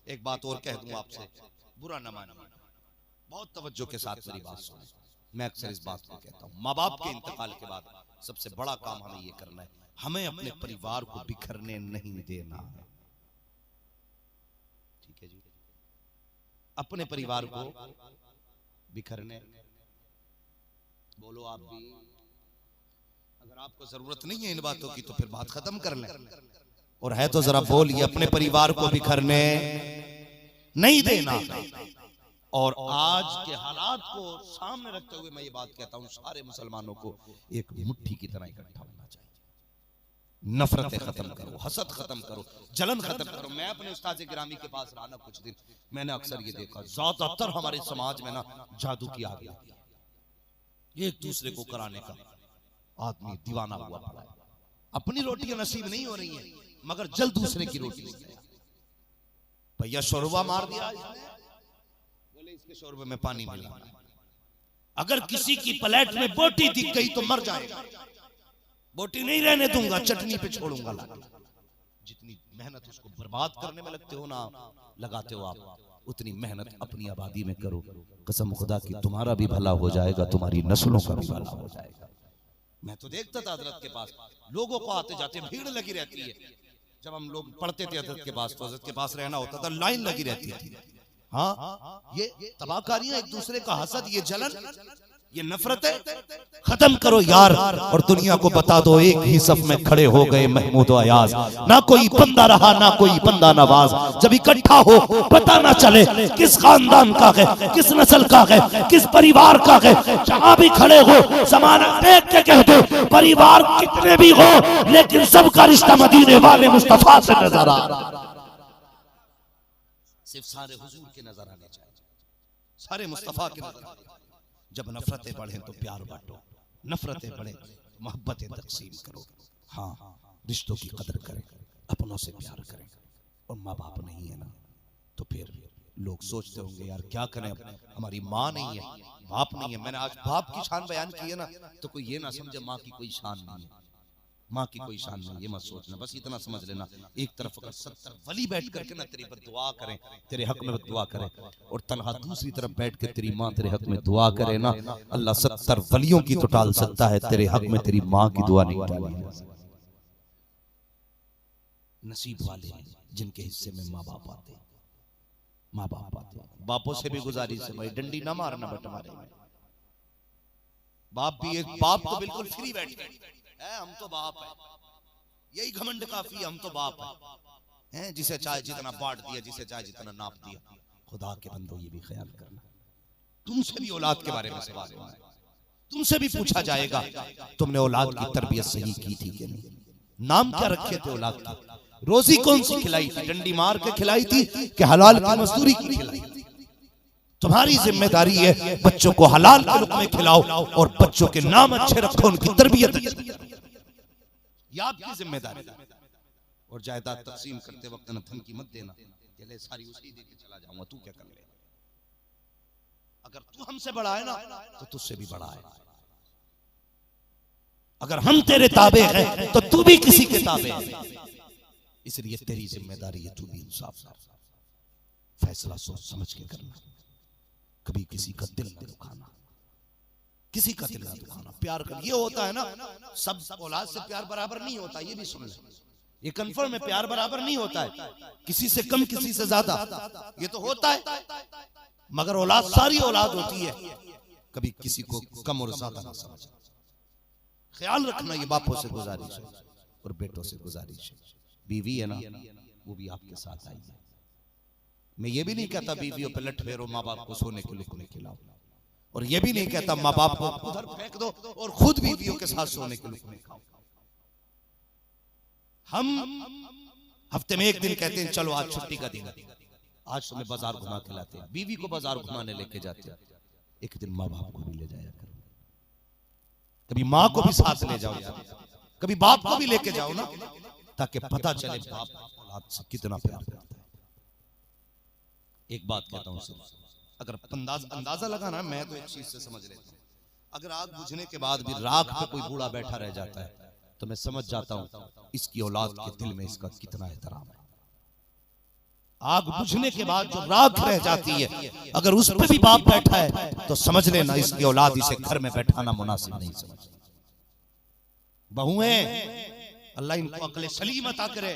एक बात और कह दूं आपसे, बुरा न मानिए, बहुत तवज्जो के साथ मेरी बात सुने। मैं अक्सर इस बात को कहता हूँ, माँ बाप के इंतकाल के बाद सबसे बड़ा काम हमें ये करना है, हमें अपने परिवार को बिखरने नहीं देना है। ठीक है जी, अपने परिवार को बिखरने, बोलो आप भी, अगर आपको जरूरत नहीं है इन बातों की तो फिर बात खत्म कर लें, और है तो जरा बोलिए, अपने परिवार को बिखरने नहीं देना। और आज के हालात को सामने रखते हुए मैं ये बात कहता हूं, सारे मुसलमानों को एक मुट्ठी की तरह इकट्ठा होना चाहिए। नफरतें खत्म करो, हसद खत्म करो, जलन खत्म करो। मैं अपने उस्ताद गिरामी के पास रहा ना कुछ दिन, मैंने अक्सर ये देखा ज्यादातर हमारे समाज में ना जादू की आग लगी है, एक दूसरे को कराने का आदमी दीवाना हुआ पड़ा है। अपनी रोटियां नसीब नहीं हो रही है मगर जल दूसरे की रोटी। भैया शोरबा मार दिया, बोले इसके शोरबे में पानी मिला। अगर किसी की प्लेट में बोटी दिख गई तो मर जाएगा, बोटी नहीं रहने दूंगा, चटनी पे छोड़ूंगा। जितनी मेहनत उसको बर्बाद करने में लगते हो ना, लगाते हो आप, उतनी मेहनत अपनी आबादी में करो। कसम खुदा की तुम्हारा भी भला हो जाएगा, तुम्हारी नस्लों का भी भला हो जाएगा। मैं तो देखता था हजरत के पास लोगों को आते जाते भीड़ लगी रहती है। जब हम लोग पढ़ते थे हजरत के पास तो हजरत के पास रहना होता था, लाइन लगी रहती थी। हाँ, ये तबाहकारियां, एक दूसरे का हसद, ये जलन, ये नफरतें खत्म करो यार, और दुनिया को बता दो एक ही सफ में खड़े हो गए महमूद अयाज। ना कोई बंदा रहा ना कोई बंदा नवाज। जब इकट्ठा हो पता ना चले किस खानदान का है, किस नस्ल का है, किस परिवार का है। जहां भी खड़े हो जमाना देख के कह दो, परिवार कितने भी हो लेकिन सबका रिश्ता मदीने वाले मुस्तफा से नजर आ रहा। सिर्फ सारे हुजूर के नजर आने चाहिए, सारे मुस्तफा के नजर आने। जब नफरतें बढ़े तो प्यार बांटो, नफरतें बढ़े तो मोहब्बतें तकसीम करो। हाँ, रिश्तों की कदर करें, अपनों से प्यार करें। और माँ बाप नहीं है ना तो फिर लोग सोचते होंगे यार क्या करें, हमारी माँ नहीं है, बाप नहीं है। मैंने आज बाप की शान बयान की है ना, तो कोई ये ना समझे माँ की कोई शान नहीं है। माँ की कोई शान नहीं, ये मत सोचना, बस इतना समझ लेना। एक तरफ अगर 70 वली बैठ करके ना तेरी पर दुआ करें, तेरे हक में दुआ करें, और तनहा दूसरी तरफ बैठ के तेरी माँ तेरे हक में दुआ करे ना, अल्लाह 70 वलियों की तो टाल सकता है, तेरे हक में तेरी माँ की दुआ नहीं टाली। नसीब वाले हैं जिनके हिस्से में माँ बाप आते, माँ बाप आते। बापों से भी गुजारिश है भाई, डंडी ना मारना बंटवारे में। बाप भी एक बाप तो बिल्कुल फ्री बैठ गए, हम तो बाप है, यही घमंड काफी, हम तो बाप है, जिसे चाहे जितना बांट दिया, जिसे चाहे जितना नाप दिया। खुदा के बंदो ये भी ख्याल करना, तुमसे भी औलाद के बारे में सवाल होना है, तुमसे भी पूछा जाएगा तुमने औलाद की तरबियत सही की थी कि नहीं, नाम क्या रखे थे औलाद का, रोजी कौन सी खिलाई थी, डंडी मार के खिलाई थी कि हलाल की मजदूरी की खिलाई थी। तुम्हारी जिम्मेदारी है बच्चों को हलाल के रुख में खिलाओ और बच्चों के नाम अच्छे रखो, उनकी तरबियत, ये आपकी जिम्मेदारी। और जायदाद तकसीम करते वक्त न धमकी मत देना, सारी उसी दे के चला जाऊंगा, तू क्या कर ले। अगर तू हमसे बड़ा है ना तो तुझसे भी बड़ा है। अगर हम तेरे ताबे हैं तो तू भी किसी के ताबे है। इसलिए तेरी जिम्मेदारी है, तू भी इंसाफ कर, फैसला सोच समझ के करना। कभी किसी का दिल न दुखाना, किसी का दिल न दुखाना, प्यार कर। ये होता है ना, सब औलाद से प्यार बराबर नहीं होता, ये भी सुन ले। ये कंफर्म है, प्यार बराबर नहीं होता है, किसी से कम किसी से ज्यादा, ये तो होता है। मगर औलाद सारी औलाद होती है, कभी किसी को कम और ज्यादा ना समझ। ख्याल रखना, ये बापों से गुजारिश है और बेटों से गुजारिश है। बीवी है ना, वो भी आपके साथ आई है। मैं ये भी नहीं कहता बीवियों पे लठ फेरो, माँ बाप को सोने के लुकने खिलाओ, और ये भी नहीं कहता माँ बाप को उधर फेंक दो और खुद बीवियों के साथ सोने के लुकने खाओ। हम हफ्ते में एक दिन कहते हैं चलो आज छुट्टी का दिन है, आज तुम्हें बाजार घुमा के लाते हैं। बीवी को बाजार घुमाने लेके जाते हैं, एक दिन माँ बाप को भी ले जाया करो, कभी माँ को भी साथ ले जाओ यार, कभी बाप को भी लेके जाओ ना, ताकि पता चले बाप औलाद से कितना प्यार करता है। एक बात कहता हूं सिर्फ, अगर अंदाजा लगाना, मैं तो एक चीज से समझ लेता हूं, अगर आग बुझने के बाद भी राख पे कोई बूढ़ा बैठा रह जाता है तो मैं समझ जाता हूं इसकी औलाद के दिल में इसका कितना एहतराम है। आग बुझने के बाद जो राख रह जाती है, अगर उस पे भी बाप बैठा है तो समझ लेना इसकी औलाद इसे घर में बैठाना मुनासिब नहीं समझ। बहुएं, अल्लाह इनको अक्ल सलीम अता करे।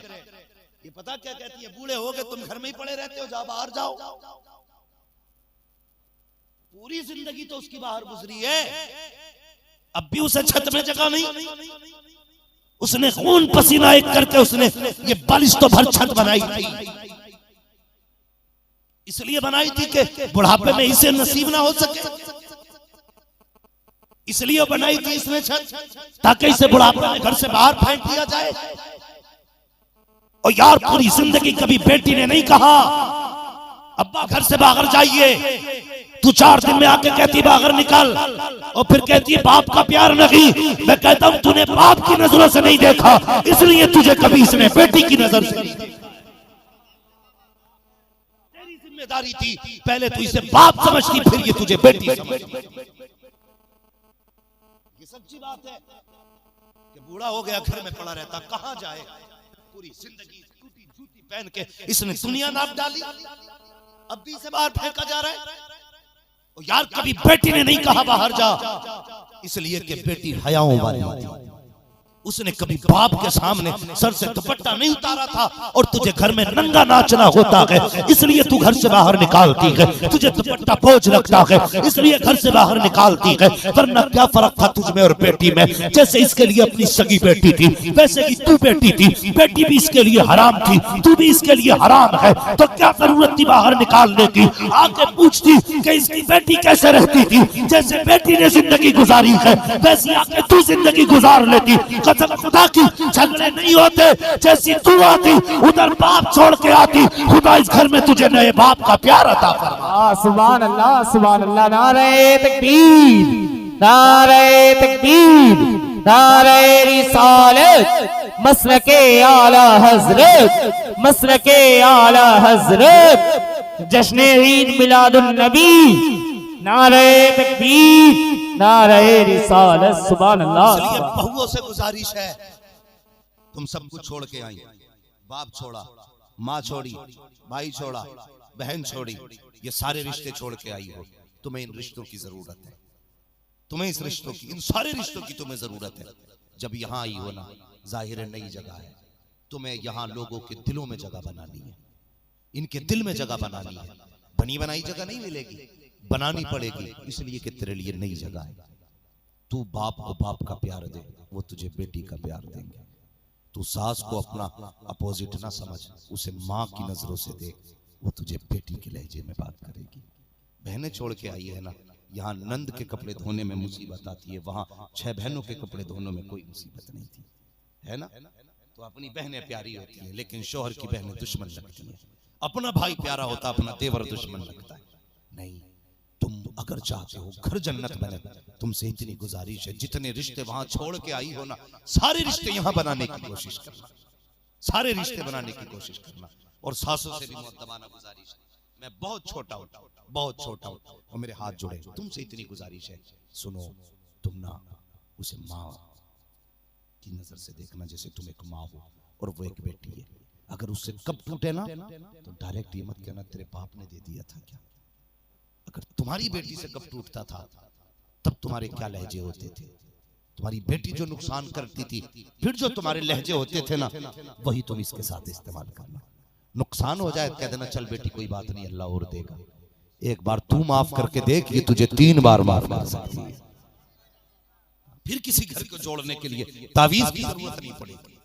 ये पता क्या कहती है, बूढ़े हो गए तुम घर में ही पड़े रहते हो, जा बाहर जाओ। पूरी जिंदगी तो उसकी बाहर गुजरी है, अब भी उसे छत में जगह नहीं। उसने खून पसीना एक करके उसने ये बालिश तो भर छत बनाई थी, इसलिए बनाई थी कि बुढ़ापे में इसे नसीब ना हो सके, इसलिए बनाई थी इसने छत, ताकि इसे बुढ़ापे में घर से बाहर फेंक दिया जाए। और यार पूरी जिंदगी कभी बेटी ने नहीं कहा अब्बा घर से बाहर जाइए, तू 4 दिन में आके कहती बाहर निकल, और फिर कहती है बाप का प्यार नहीं। मैं कहता हूं तूने बाप की नजरों से नहीं देखा, इसलिए तुझे कभी इसने बेटी की नजर से नहीं देखा। तेरी जिम्मेदारी थी, पहले तू इसे बाप समझती, फिर ये तुझे बेटी समझती। ये सच्ची बात है कि बूढ़ा हो गया घर में पड़ा रहता, कहां जाए, पूरी जिंदगी टूटी जूती पहन के इसने दुनिया नाप डाली, अब भी इसे बाहर फेंका जा रहा है। और यार कभी बेटी ने नहीं कहा बाहर जा, इसलिए कि बेटी हयाओं वाली थी, उसने कभी बाप के सामने सर से दुपट्टा नहीं उतारा था, और तुझे घर में नंगा नाचना होता है इसलिए तू घर से बाहर निकालती है, तुझे दुपट्टा बोझ लगता है इसलिए घर से बाहर निकालती है। वरना क्या फर्क था तुझ में और बेटी में, जैसे इसके लिए अपनी सगी बेटी थी वैसे ही तू बेटी थी, बेटी भी इसके लिए हराम थी, तू भी इसके लिए हराम है, तो क्या जरूरत थी बाहर निकालने की। आके पूछती कि इसकी बेटी कैसे रहती थी, जैसे बेटी ने जिंदगी गुजारी है वैसी आके तू जिंदगी गुजार लेती। कसम खुदा की झगड़े नहीं होते, जैसी तू आती उधर बाप छोड़ के आती, खुदा इस घर में तुझे नए बाप का प्यार अता फरमा। सुभान अल्लाह, सुभान अल्लाह। नारे तकबीर, नारे तकबीर, नारे रिसालत, मसलके आला हजरत, मसलके आला हजरत, जश्न ईद मिलादुन नबी, नारे तकबीर, नारे रिसालत। सुभान अल्लाह। इसलिए बहुओं से गुजारिश है, तुम सब कुछ छोड़ के आई, बाप छोड़ा, माँ छोड़ी, भाई छोड़ा, बहन छोड़ी, ये सारे रिश्ते छोड़ के आई हो। तुम्हें इन रिश्तों की जरूरत है, तुम्हें इस रिश्तों की, इन सारे रिश्तों की तुम्हें जरूरत है। जब यहाँ आई हो ना, जाहिर है नई जगह है, तुम्हें यहाँ लोगों के दिलों में जगह बनानी है, इनके दिल में जगह बनानी है। बनी बनाई जगह नहीं मिलेगी, बनानी पड़ेगी, इसलिए कि तेरे लिए नई जगह है। तू बाप को बाप का प्यार दे, वो तुझे बेटी का प्यार देंगे। तू सास को अपना अपोजिट ना समझ, उसे माँ की नजरों से देख, वो तुझे बेटी के लहजे में बात करेगी। बहनें छोड़ के आई है ना, यहाँ नंद के कपड़े धोने में मुसीबत आती है, वहां 6 बहनों के कपड़े धोने में कोई मुसीबत नहीं थी, है ना। तो अपनी बहनें प्यारी होती है, लेकिन शोहर की बहनें दुश्मन लगती है। अपना भाई प्यारा होता, अपना देवर दुश्मन लगता है। नहीं, तुम अगर चाहते हो घर जन्नत बने, तुमसे इतनी गुजारिश है, जितने रिश्ते वहां छोड़ के आई हो ना, सारे रिश्ते यहाँ बनाने की कोशिश करना, सारे रिश्ते बनाने की कोशिश करना। और सासों से भी मुअद्दबाना गुजारिश है, मैं बहुत छोटा हूँ, बहुत छोटा हूँ और मेरे हाथ जुड़े, तुमसे इतनी गुजारिश है, सुनो तुम ना उसे माँ की नजर से देखना जैसे तुम एक माँ हो और वो एक बेटी है। अगर उससे कब टूटे ना तो डायरेक्ट ये मत कहना तेरे बाप ने दे दिया था क्या। अगर तुम्हारी बेटी से कब टूटता था तब तुम्हारे क्या लहजे होते थे। तुम्हारी बेटी जो नुकसान करती थी फिर जो तुम्हारे लहजे होते थे ना वही तुम इसके साथ इस्तेमाल करना। नुकसान हो जाए कह देना चल बेटी कोई बात नहीं अल्लाह और देगा। एक बार तू माफ करके देख ये तुझे 3 बार माफ कर सकती है। फिर किसी घर को जोड़ने के लिए तावीज की जरूरत नहीं पड़ेगी,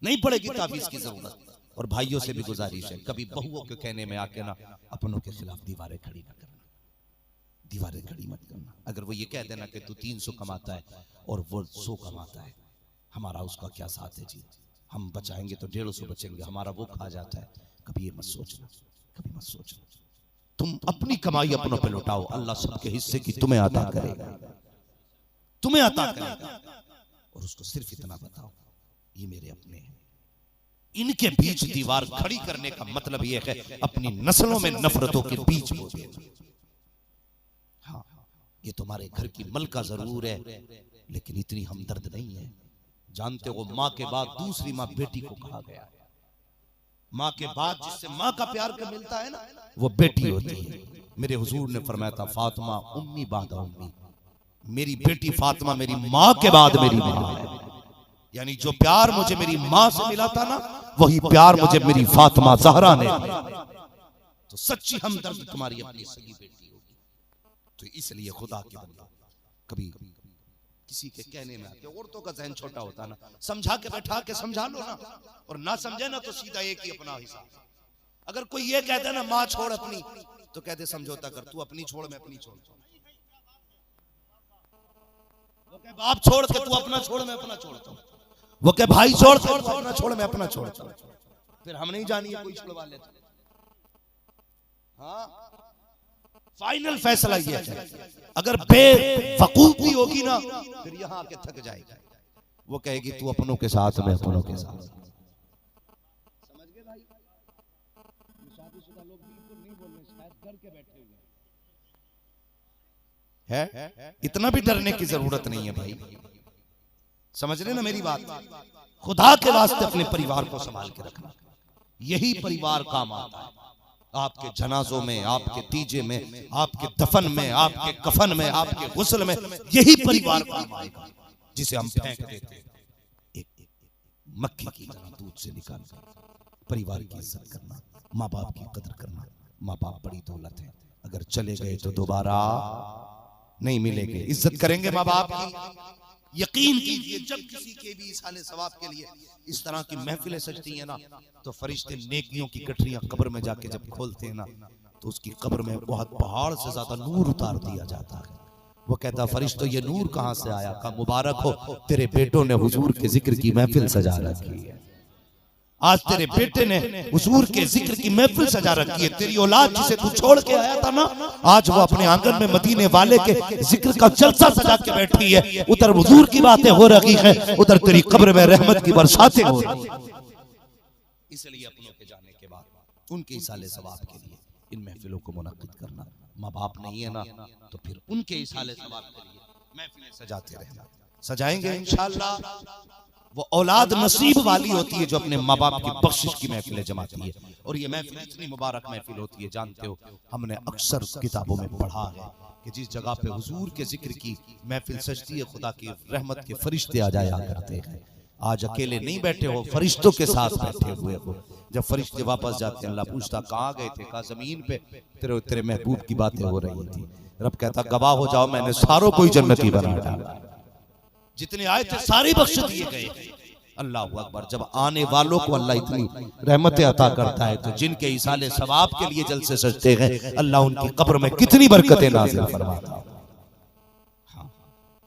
नहीं पड़ेगी तावीज की जरूरत। और भाइयों से भी गुजारिश है कभी बहुओं के कहने में आके ना अपनों के खिलाफ दीवारें खड़ी ना करना, दीवारें खड़ी मत करना। अगर वो ये कह देना कि तू 300 कमाता है और वो 100 कमाता है, हमारा उसका क्या साथ है जी, हम बचाएंगे तो 150 बचेंगे, हमारा वो खा जाता है। कभी ये मत सोचना, कभी मत सोचना। तुम अपनी कमाई अपनों पे लुटाओ, अल्लाह सबके हिस्से की तुम्हें अता करेगा, तुम्हें अता करेगा। और उसको सिर्फ इतना बताओ ये मेरे अपने हैं। इनके बीच दीवार खड़ी करने का मतलब यह है अपनी नस्लों में नफरतों के बीच बो देना। हाँ, ये तुम्हारे घर की मलका जरूर है लेकिन इतनी हमदर्द नहीं है। जानते हो माँ के बाद दूसरी माँ बेटी को कहा गया है। माँ के बाद जिससे माँ का प्यार का मिलता है ना वो बेटी होती है। मेरे हुजूर ने फरमाया था फातिमा उम्मी बादा उम्मी, मेरी बेटी फातिमा मेरी माँ के बाद मेरी माँ है। यानी जो प्यार मुझे मेरी माँ से मिला था ना वही प्यार मुझे मेरी फातिमा ज़हरा ने दिया। तो सच्ची हमदर्द तुम्हारी अपनी सगी बेटी होगी। तो इसलिए खुदा के बंदे कभी किसी के कहने में आके, औरतों का जहन छोटा होता है ना, समझा के बैठा के समझा लो ना, और ना समझे ना तो सीधा एक ही अपना हिसाब। अगर कोई ये कहता है ना माँ छोड़ अपनी तो कहते समझौता कर, तू अपनी छोड़ मैं अपनी छोड़, वो कहे बाप छोड़ के तू अपना छोड़ मैं अपना छोड़ता हूँ, वो कहे भाई छोड़ के तू अपना छोड़ मैं अपना छोड़ता हूँ। फिर हम नहीं जानिए कोई छुड़वा लेते। हाँ, फाइनल फैसला ये है अगर बेवकूफी होगी ना फिर यहाँ आके थक जाएगी। वो कहेगी तू अपनों के साथ मैं अपनों के साथ। समझ गए भाई? शादीशुदा लोग बिल्कुल नहीं बोल रहे, शायद डर के बैठे हुए हैं। इतना भी डरने की जरूरत नहीं है भाई। समझ रहे ना मेरी बात? खुदा के वास्ते अपने परिवार को संभाल के रखना, यही परिवार काम आता है। आपके जनाजों में, आपके तीजे में, आपके दफन में, आपके कफन में, आपके गुस्ल में, यही परिवार काम आएगा जिसे हम फेंक देते हैं। एक मक्खी की तरह दूध से निकाल कर परिवार की इज्जत करना, माँ बाप की कदर करना। माँ बाप बड़ी दौलत है, अगर चले गए तो दोबारा नहीं मिलेंगे। इज्जत करेंगे माँ बाप की। यकीन कीजिए जब किसी के भी साले सवाब के लिए इस तरह की महफिलें सजती हैं ना तो फरिश्ते नेकियों की गठरियां कब्र में जाके जब खोलते हैं ना तो उसकी कब्र में बहुत पहाड़ से ज्यादा नूर उतार दिया जाता है। वो कहता फरिश्तों ये नूर कहां से आया? का मुबारक हो तेरे बेटों ने हुजूर के जिक्र की महफिल सजा रखी है। आज तेरे बेटे ने हुजूर के जिक्र की महफिल सजा रखी है। तेरी औलाद जिसे तू छोड़ के आया था ना आज वो अपने आंगन में मदीने वाले के जिक्र का जलसा सजा के बैठी है। उधर हुजूर की बातें हो रही है, उधर तेरी कब्र में रहमत की बरसातें हो रही है। इसलिए अपनों के जाने के बाद उनके इसाले सवाब के लिए इन महफिलों को मुनक्किद करना। माँ बाप नहीं है ना तो फिर उनके इसाले सवाब के लिए महफिलें सजाते रहना। सजाएंगे इंशाअल्लाह। वो औलाद नसीब वाली होती है जो अपने माँ बाप की बख्शिश की महफिलें जमाती है। और ये महफिल इतनी मुबारक महफिल होती है, जानते हो हमने अक्सर किताबों में पढ़ा है कि जिस जगह पे हुजूर के जिक्र की महफिल सजती है खुदा की रहमत के फरिश्ते आ जाया करते हैं। आज अकेले नहीं बैठे हो, फरिश्तों के साथ बैठे हुए हो। जब फरिश्ते वापस जाते हैं अल्लाह पूछता कहाँ गए थे? कहा जमीन पे तेरे महबूब की बातें हो रही थी। रब कहता गवाह हो जाओ मैंने सारों को जन्नती बना डाला, जितने आए थे सारे बख्श दिए गए। अल्लाह अकबर। जब आने वालों को अल्लाह इतनी रहमतें अता करता है तो जिनके इसाले सवाब के लिए जलसे सजते हैं अल्लाह उनकी कब्र में कितनी बरकतें नाज़िल फरमाता है। हाँ,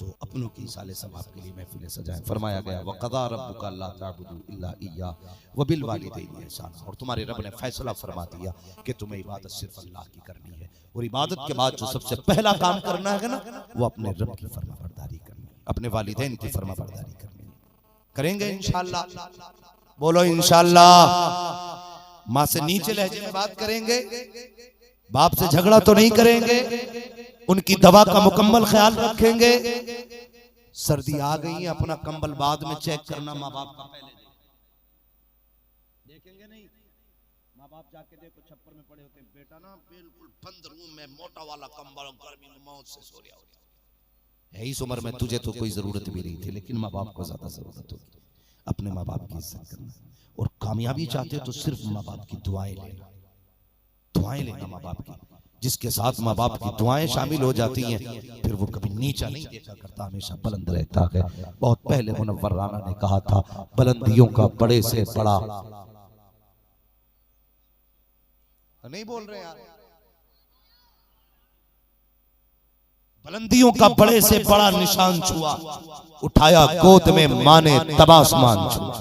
तो अपनों की इसाले सवाब के लिए महफिलें सजाएं। फरमाया गया वक़ज़ा रब्बुका अल्ला ताबुदू इल्ला इय्याहु व बिल वालिदैनि इहसाना। और तुम्हारे रब ने फैसला फरमा दिया कि तुम्हें इबादत सिर्फ अल्लाह की करनी है। और इबादत के बाद जो सबसे पहला काम करना है ना वो अपने रब की फरमाबरदारी करनी, अपने वालिदैन की फरमाबरदारी करनी। करेंगे इंशाअल्लाह? बोलो इंशाअल्लाह। माँ से नीचे लहजे में बात करेंगे, बाप से झगड़ा तो नहीं करेंगे, उनकी दवा का मुकम्मल ख्याल रखेंगे। सर्दी आ गई है, अपना कंबल बाद में चेक करना, माँ बाप का पहले देखेंगे नहीं। माँ बाप जाके देखो छप्पर में पड़े होते हैं, बेटा ना बिल्कुल बंद रूम में मोटा वाला कंबल, गर्मी में मौत से सो रहा होता है। इस उम्र में तुझे तो कोई जरूरत भी नहीं थी, लेकिन माँ बाप को ज्यादा जरूरत होगी। अपने माँ बाप की इज्जत करना, और कामयाबी चाहते हो तो सिर्फ माँ बाप की दुआएं लेना, दुआएं लेना माँ बाप की। जिसके साथ माँ बाप की दुआएं शामिल हो जाती हैं, फिर वो कभी नीचा नहीं देखा करता, हमेशा बुलंद रहता है। बहुत पहले मुनव्वर राना ने कहा था, बुलंदियों का बड़े से बड़ा, नहीं बोल रहे यार, बुलंदियों का बड़े से बड़ा निशान छुआ, उठाया गोद में माँ ने तब आसमान छुआ।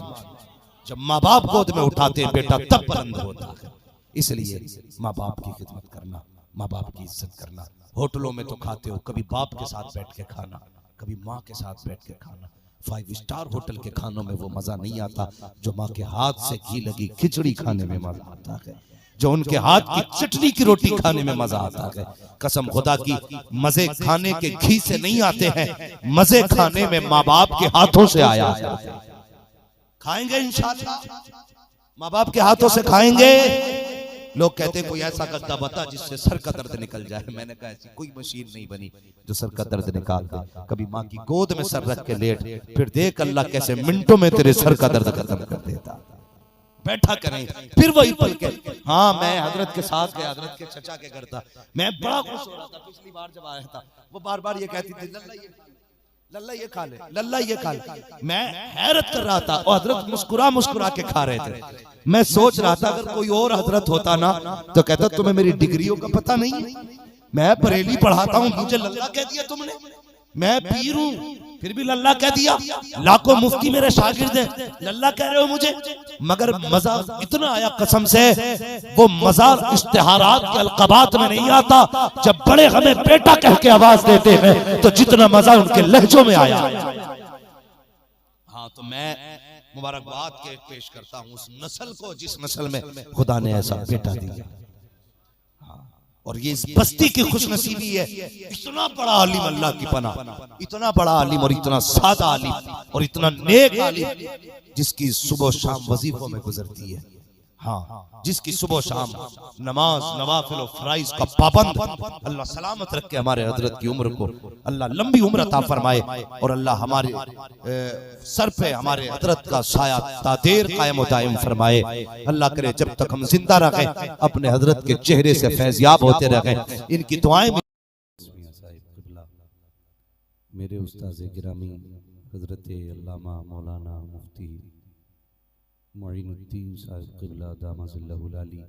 जब माँ बाप गोद में उठाते हैं बेटा, तब बुलंद होता है। इसलिए माँ बाप की खिदमत करना, माँ बाप की इज्जत करना। होटलों में तो खाते हो, कभी बाप के साथ बैठ के खाना, कभी माँ के साथ बैठ के खाना। 5 स्टार होटल के खानों में वो मजा नहीं आता जो माँ के हाथ से घी लगी खिचड़ी खाने में मजा आता है, जो उनके हाथ की चटनी की रोटी खाने में मजा आता है। कसम खुदा की, मजे खाने के घी से नहीं आते हैं, मजे खाने में माँ बाप के हाथों से आया है। खाएंगे इंशाअल्लाह, माँ बाप के हाथों से खाएंगे। लोग कहते हैं कोई ऐसा गद्दा बता जिससे सर का दर्द निकल जाए। मैंने कहा ऐसी कोई मशीन नहीं बनी जो सर का दर्द निकाल दे। कभी माँ की गोद में सर रख के लेट, फिर देख अल्लाह कैसे मिनटों में तेरे सर का दर्द खत्म कर देता। बैठा करें फिर वही पल के, हाँ मैं हजरत के साथ गया, हजरत के चचा के घर था, मैं बड़ा खुश हो रहा था। पिछली बार जब आया था, वो बार बार ये कहती थी लल्ला ये खा ले, लल्ला ये खा ले। मैं हैरत कर रहा था और हजरत मुस्कुरा मुस्कुरा के खा रहे थे। मैं सोच रहा था अगर कोई और हजरत होता ना तो कहता तुम्हें मेरी डिग्रियों का पता नहीं, मैं बरेली पढ़ाता हूँ, मुझे लल्ला कह दिया तुमने, मैं पीर हूँ फिर भी लल्ला कह दिया, लाखों मुफ्ती मेरे शागिर्द हैं, लल्ला कह रहे हो मुझे। मगर मजा इतना आया कसम से, वो मजा इश्तिहारात के अलकबात में नहीं आता, जब बड़े हमें बेटा कह के आवाज देते हैं तो जितना मजा उनके लहजों में आया। हाँ तो मैं मुबारकबाद के पेश करता हूँ उस नस्ल को जिस नस्ल में खुदा ने ऐसा बेटा दिया। और ये इस बस्ती की खुशनसीबी है, इतना बड़ा आलिम अल्लाह की पनाह, इतना बड़ा आलिम और इतना सादा आलिम और इतना नेक आलिम जिसकी सुबह शाम वजीफों में गुजरती है। हाँ, जिसकी सुबह शाम नमाज नवाफिल और फराइज का पाबंद। अल्लाह सलामत रख के हमारे हजरत की उम्र को, अल्लाह लंबी उम्र अता फरमाए और अल्लाह हमारे सर पे हमारे हजरत का साया तादेर कायम व दायम फरमाए। अल्लाह करे जब तक हम जिंदा रखें अपने हजरत के चेहरे से फैज़याब होते रहें। इनकी दुआएं मेरे उस्ताद गिरामी हजरत अल्लामा मौलाना मुफ्ती मुईनुद्दीन साहिब क़िबला दामज़िल्लहुल आली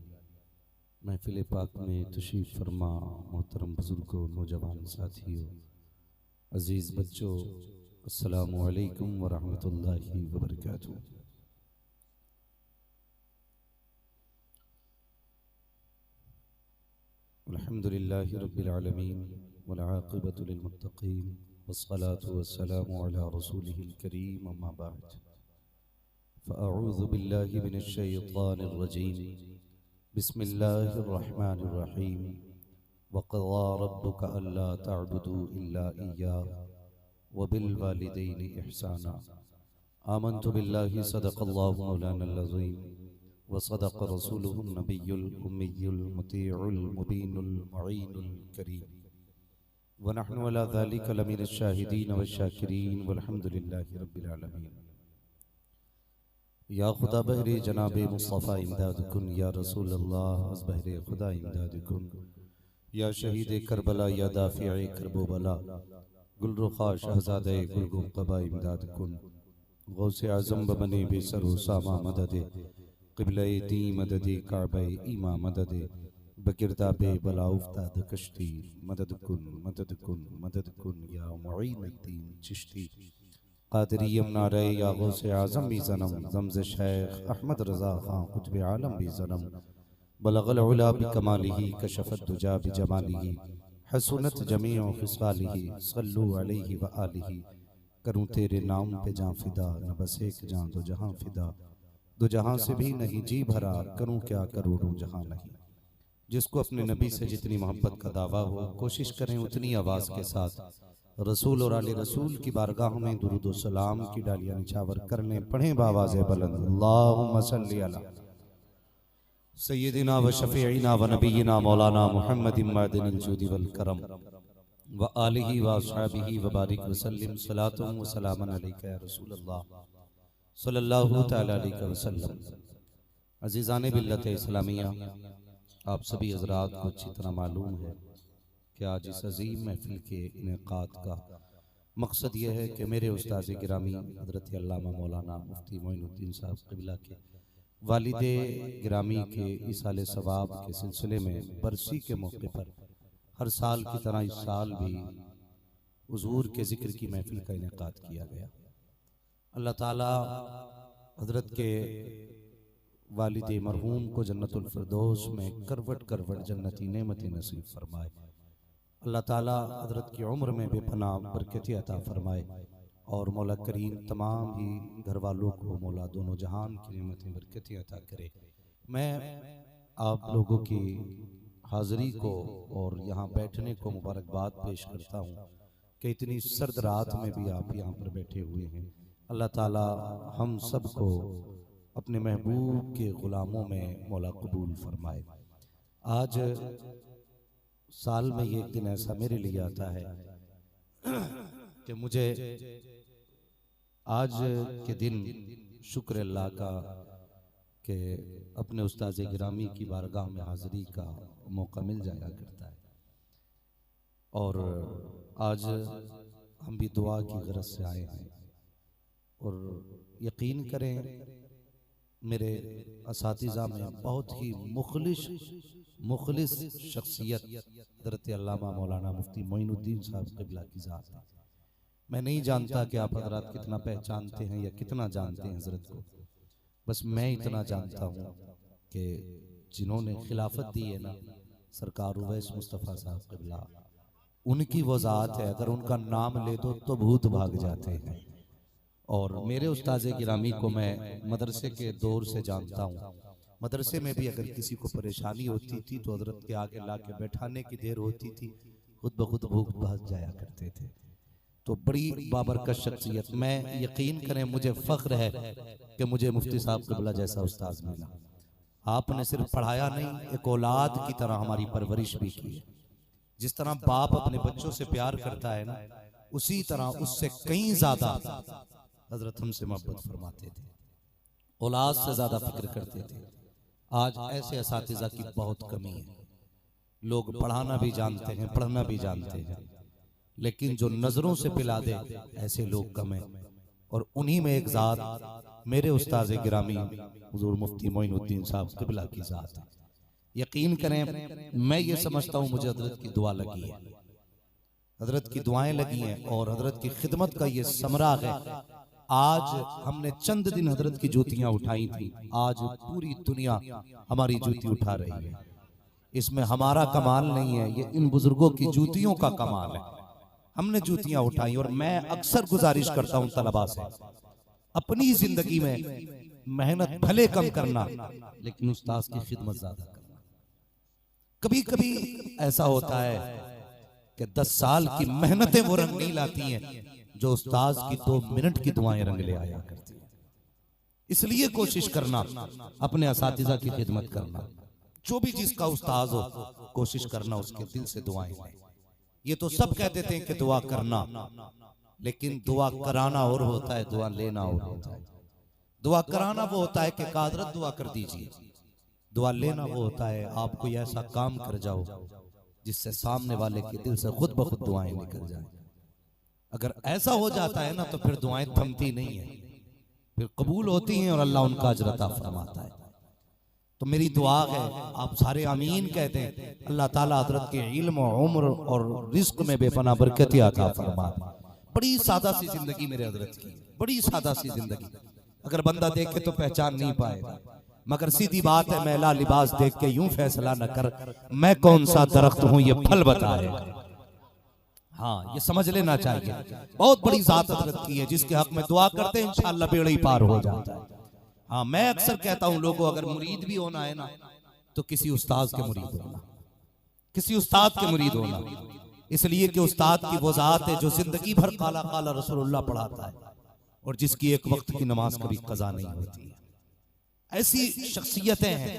महफ़िल पाक में तशरीफ़ फरमा मोहतरम बुज़ुर्गों, नौजवान साथियों, अज़ीज़ बच्चों, अस्सलामु अलैकुम व रहमतुल्लाहि व बरकातुहू। अल्हम्दुलिल्लाहि रब्बिल आलमीन वल आक़िबतु लिल मुत्तक़ीन वस्सलातु वस्सलामु अला रसूलिहिल करीम, अम्मा बाद। फ़अऊज़ु बिल्लाहि मिनश शैतानिर रजीम, बिस्मिल्लाहिर रहमानिर रहीम। वक़ज़ा रब्बुका अल्ला तअबुदू इल्ला इय्याहु व बिल वालिदैनि इहसाना। आमन्तु बिल्लाहि सदक़ल्लाहु मौलानल अज़ीम व सदक़ रसूलुहुन नबियुल उम्मियुल मुतीउल मुबीनुल मुईनुल करीम व नहनु अला ज़ालिका लमिनश शाहिदीन व शाकिरीन वल्हम्दुलिल्लाहि रब्बिल आलमीन। या खुदा बहरे जनाबे मुस्तफ़ा इमदाद कुन, या रसूल अल्लाह अज़ बहरे खुदा इमदाद कुन, या शहीद करबला या दाफ़िए करबो बला, गुलरुखा शहज़ादे गुलगुम क़बा इमदाद कुन, गौसे आज़म बने बेसरो सामा मददे, क़िबले दी मददे काबे ईमा मददे, बगिरदाबे बला उफ्ताद कश्ती, मदद कुन या मुईनुद्दीन चिश्ती। क़ादिरियम नारे या गौसे आज़म भी ज़नम, ज़म्ज़ शेख अहमद रज़ा ख़ान क़ुत्ब आलम भी ज़नम, बलग़ल उला बिकमालिही कशफ़त दुजा बिजमालिही, हसनत जमीअ ख़िसालिही, सल्लु अलैहि व आलिही। करूँ तेरे नाम पे जाँ फ़िदा, न बस एक जाँ दो जहाँ फ़िदा, दो जहाँ से भी नहीं जी भरा, करूँ क्या करोड़ों जहाँ नहीं। जिसको अपने नबी से जितनी मोहब्बत का दावा हो कोशिश करें उतनी आवाज़ के साथ रसूल और आले रसूल की बारगाह में दुरूद व सलाम की डालियां निछावर कर लें। पढ़ें बावाज़े बुलंद अल्लाहुम्मा सल्ली अला सय्यदिना व शफीइना व नबीना मौलाना मुहम्मदिन मअदिनिल जुदी वल करम व आलिहि व अस्हाबिहि व बारिक व सल्लिम सलातुन व सलामन अलैका या रसूलल्लाह सल्लल्लाहु तआला अलैहि वसल्लम। अज़ीज़ान बिल्लत इस्लामिया, आप सभी हज़रात को अच्छी तरह मालूम है कि आज इस अजीम महफिल के इनेकाद का मकसद यह है कि मेरे उस्ताद गिरामी हज़रत अल्लामा मौलाना मुफ्ती मोइनुद्दीन साहब क़िबला के वालिदे गिरामी के इसाले सवाब के सिलसिले में बरसी के मौके पर हर साल की तरह इस साल भी हुज़ूर के ज़िक्र की महफिल का इनेकाद किया गया। अल्लाह ताला हज़रत के वालिदे मरहूम को जन्नतुल फिरदौस में करवट करवट जन्नती नेमतें नसीब फरमाए। अल्लाह ताला हज़रत की उम्र में बेपनाह बरकतें अता फरमाए और मौला करीम तमाम ही घर वालों को मौला दोनों जहान की नेमतें बरकतें अता करे। मैं आप लोगों की हाज़िरी को और यहाँ बैठने को मुबारकबाद पेश करता हूँ कि इतनी सर्द रात में भी आप यहाँ पर बैठे हुए हैं। अल्लाह ताला हम सब को अपने महबूब के ग़ुलामों में मौला कबूल फरमाए। आज साल में एक दिन ऐसा मेरे लिए आता है कि मुझे आज के दिन शुक्र अल्लाह का कि अपने उस्ताद गिरामी की बारगाह में हाज़िरी का मौका मिल जाया करता है। और आज हम भी दुआ की गरज से आए हैं और यकीन करें मेरे असातिज़ा में बहुत ही मुखलिस शख्सियत हज़रत अल्लामा मौलाना मुफ्ती मोइनुद्दीन साहब क़िबला की ज़ात है। मैं नहीं जानता कि आप हज़रात कितना पहचानते हैं या कितना जानते हैं हज़रत को, बस मैं इतना जानता हूँ कि जिन्होंने खिलाफत दी है ना सरकार उवैस मुस्तफ़ा साहब क़िबला, उनकी वो ज़ात है, अगर उनका नाम ले दो तो भूत भाग जाते हैं। और मेरे उस्ताद गिरामी को मैं मदरसे के दौर से जानता हूँ। मदरसे में भी अगर किसी को परेशानी होती थी तो हज़रत के आगे ला के बैठाने की देर होती थी, खुद ब खुद भूख भाग जाया करते थे। तो बड़ी बाबरकत शख्सियत, मैं यकीन करें मुझे फ़ख्र है कि मुझे मुफ्ती साहब क़िबला जैसा उस्ताद मिला। आपने सिर्फ पढ़ाया नहीं, एक औलाद की तरह हमारी परवरिश भी की है। जिस तरह बाप अपने बच्चों से प्यार करता है ना, उसी तरह उससे कहीं ज़्यादा हज़रत हमसे मोहब्बत फरमाते थे, औलाद से ज़्यादा फिक्र करते थे। आज ऐसे असातिज़ा की बहुत कमी है। लोग पढ़ाना भी जानते हैं, पढ़ना भी जानते हैं, लेकिन जो नज़रों से पिला दे ऐसे लोग कम हैं। और उन्हीं में एक ज़ात मेरे उस्ताद गिरामी हुज़ूर मुफ्ती मोइनुद्दीन साहब क़िबला की ज़ात है। यकीन करें मैं ये समझता हूँ मुझे हज़रत की दुआ लगी है, हज़रत की दुआएं लगी हैं और हज़रत की खिदमत का ये समरा है। आज हमने चंद दिन हज़रत की जूतियाँ उठाई थी, आज पूरी दुनिया हमारी जूती उठा रही है। इसमें हमारा कमाल नहीं है, ये इन बुजुर्गों की जूतियों का कमाल है। हमने जूतियां उठाई और मैं अक्सर गुजारिश करता हूं तलबा से, अपनी जिंदगी में मेहनत भले कम करना लेकिन उस्ताद की खिदमत ज्यादा करना। कभी कभी ऐसा होता है कि 10 साल की मेहनतें वो रंग नहीं लाती हैं जो उस्ताद की 2 मिनट की दुआएं रंग ले आया करती हैं। इसलिए कोशिश करना अपने असातिज़ा की खिदमत करना, जो भी जिसका उस्ताद हो कोशिश करना उसके दिल से दुआएं लें। ये तो सब कह देते हैं कि दुआ करना, लेकिन दुआ कराना और होता है, दुआ लेना और होता है। दुआ कराना वो होता है कि कादरत दुआ कर दीजिए, दुआ लेना वो होता है आप कोई ऐसा काम कर जाओ जिससे सामने वाले के दिल से खुद ब खुद दुआएं निकल जाए। अगर ऐसा हो जाता है ना तो फिर दुआएं थमती नहीं है, फिर कबूल होती हैं और अल्लाह उनका अजर अता फरमाता है। तो मेरी दुआ है आप सारे आमीन कहते हैं, अल्लाह ताला हज़रत के इल्म और उम्र और रिस्क में बेपनाह बरकत अता फरमाए। बड़ी सादा सी जिंदगी मेरे हज़रत की, बड़ी सादा सी जिंदगी। अगर बंदा देखे तो पहचान नहीं पाएगा, मगर सीधी बात है मैला लिबास देख के यूं फैसला न कर, मैं कौन सा दरख्त हूं ये फल बताएगा। हाँ, ये समझ लेना चाहिए। बहुत बड़ी ज़ात हज़रत की है जिसके हक में दुआ करते हैं इंशाअल्लाह बेड़ा ही पार हो जाता है। हाँ, मैं अक्सर कहता हूँ लोगों अगर मुरीद भी होना है ना तो किसी उस्ताद के मुरीद होना, किसी उस्ताद के मुरीद होना, इसलिए कि उस्ताद की वो जात है जो जिंदगी भर काला काला रसूलुल्लाह पढ़ाता है और जिसकी एक वक्त की नमाज कभी कज़ा नहीं होती है। ऐसी शख्सियतें हैं,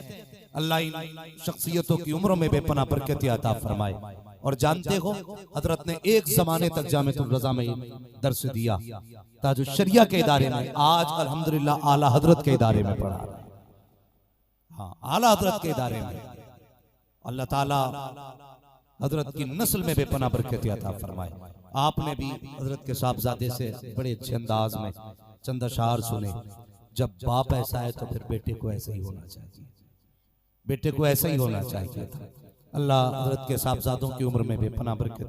अल्लाह इन शख्सियतों की उम्रों में बेपनाह बरकत अता फरमाए। और जानते हो हजरत ने एक जमाने तक जामिअतुल रज़ा में दर्स दिया, ताजुश शरिया के इदारे में, आज अल्हम्दुलिल्लाह आला हजरत के इदारे में पढ़ा रहा है। हाँ, आला हजरत के इदारे में। अल्लाह ताला हजरत की नस्ल में बेपनाह बरकत अता फरमाए। आपने भी हजरत के साहबजादे से बड़े अच्छे अंदाज में चंद अशार सुने, जब बाप ऐसा है तो फिर बेटे को ऐसा ही होना चाहिए, बेटे को ऐसा ही होना चाहिए था। अल्लाह हजरत के साहबजादों की उम्र में बेपनाह बरकत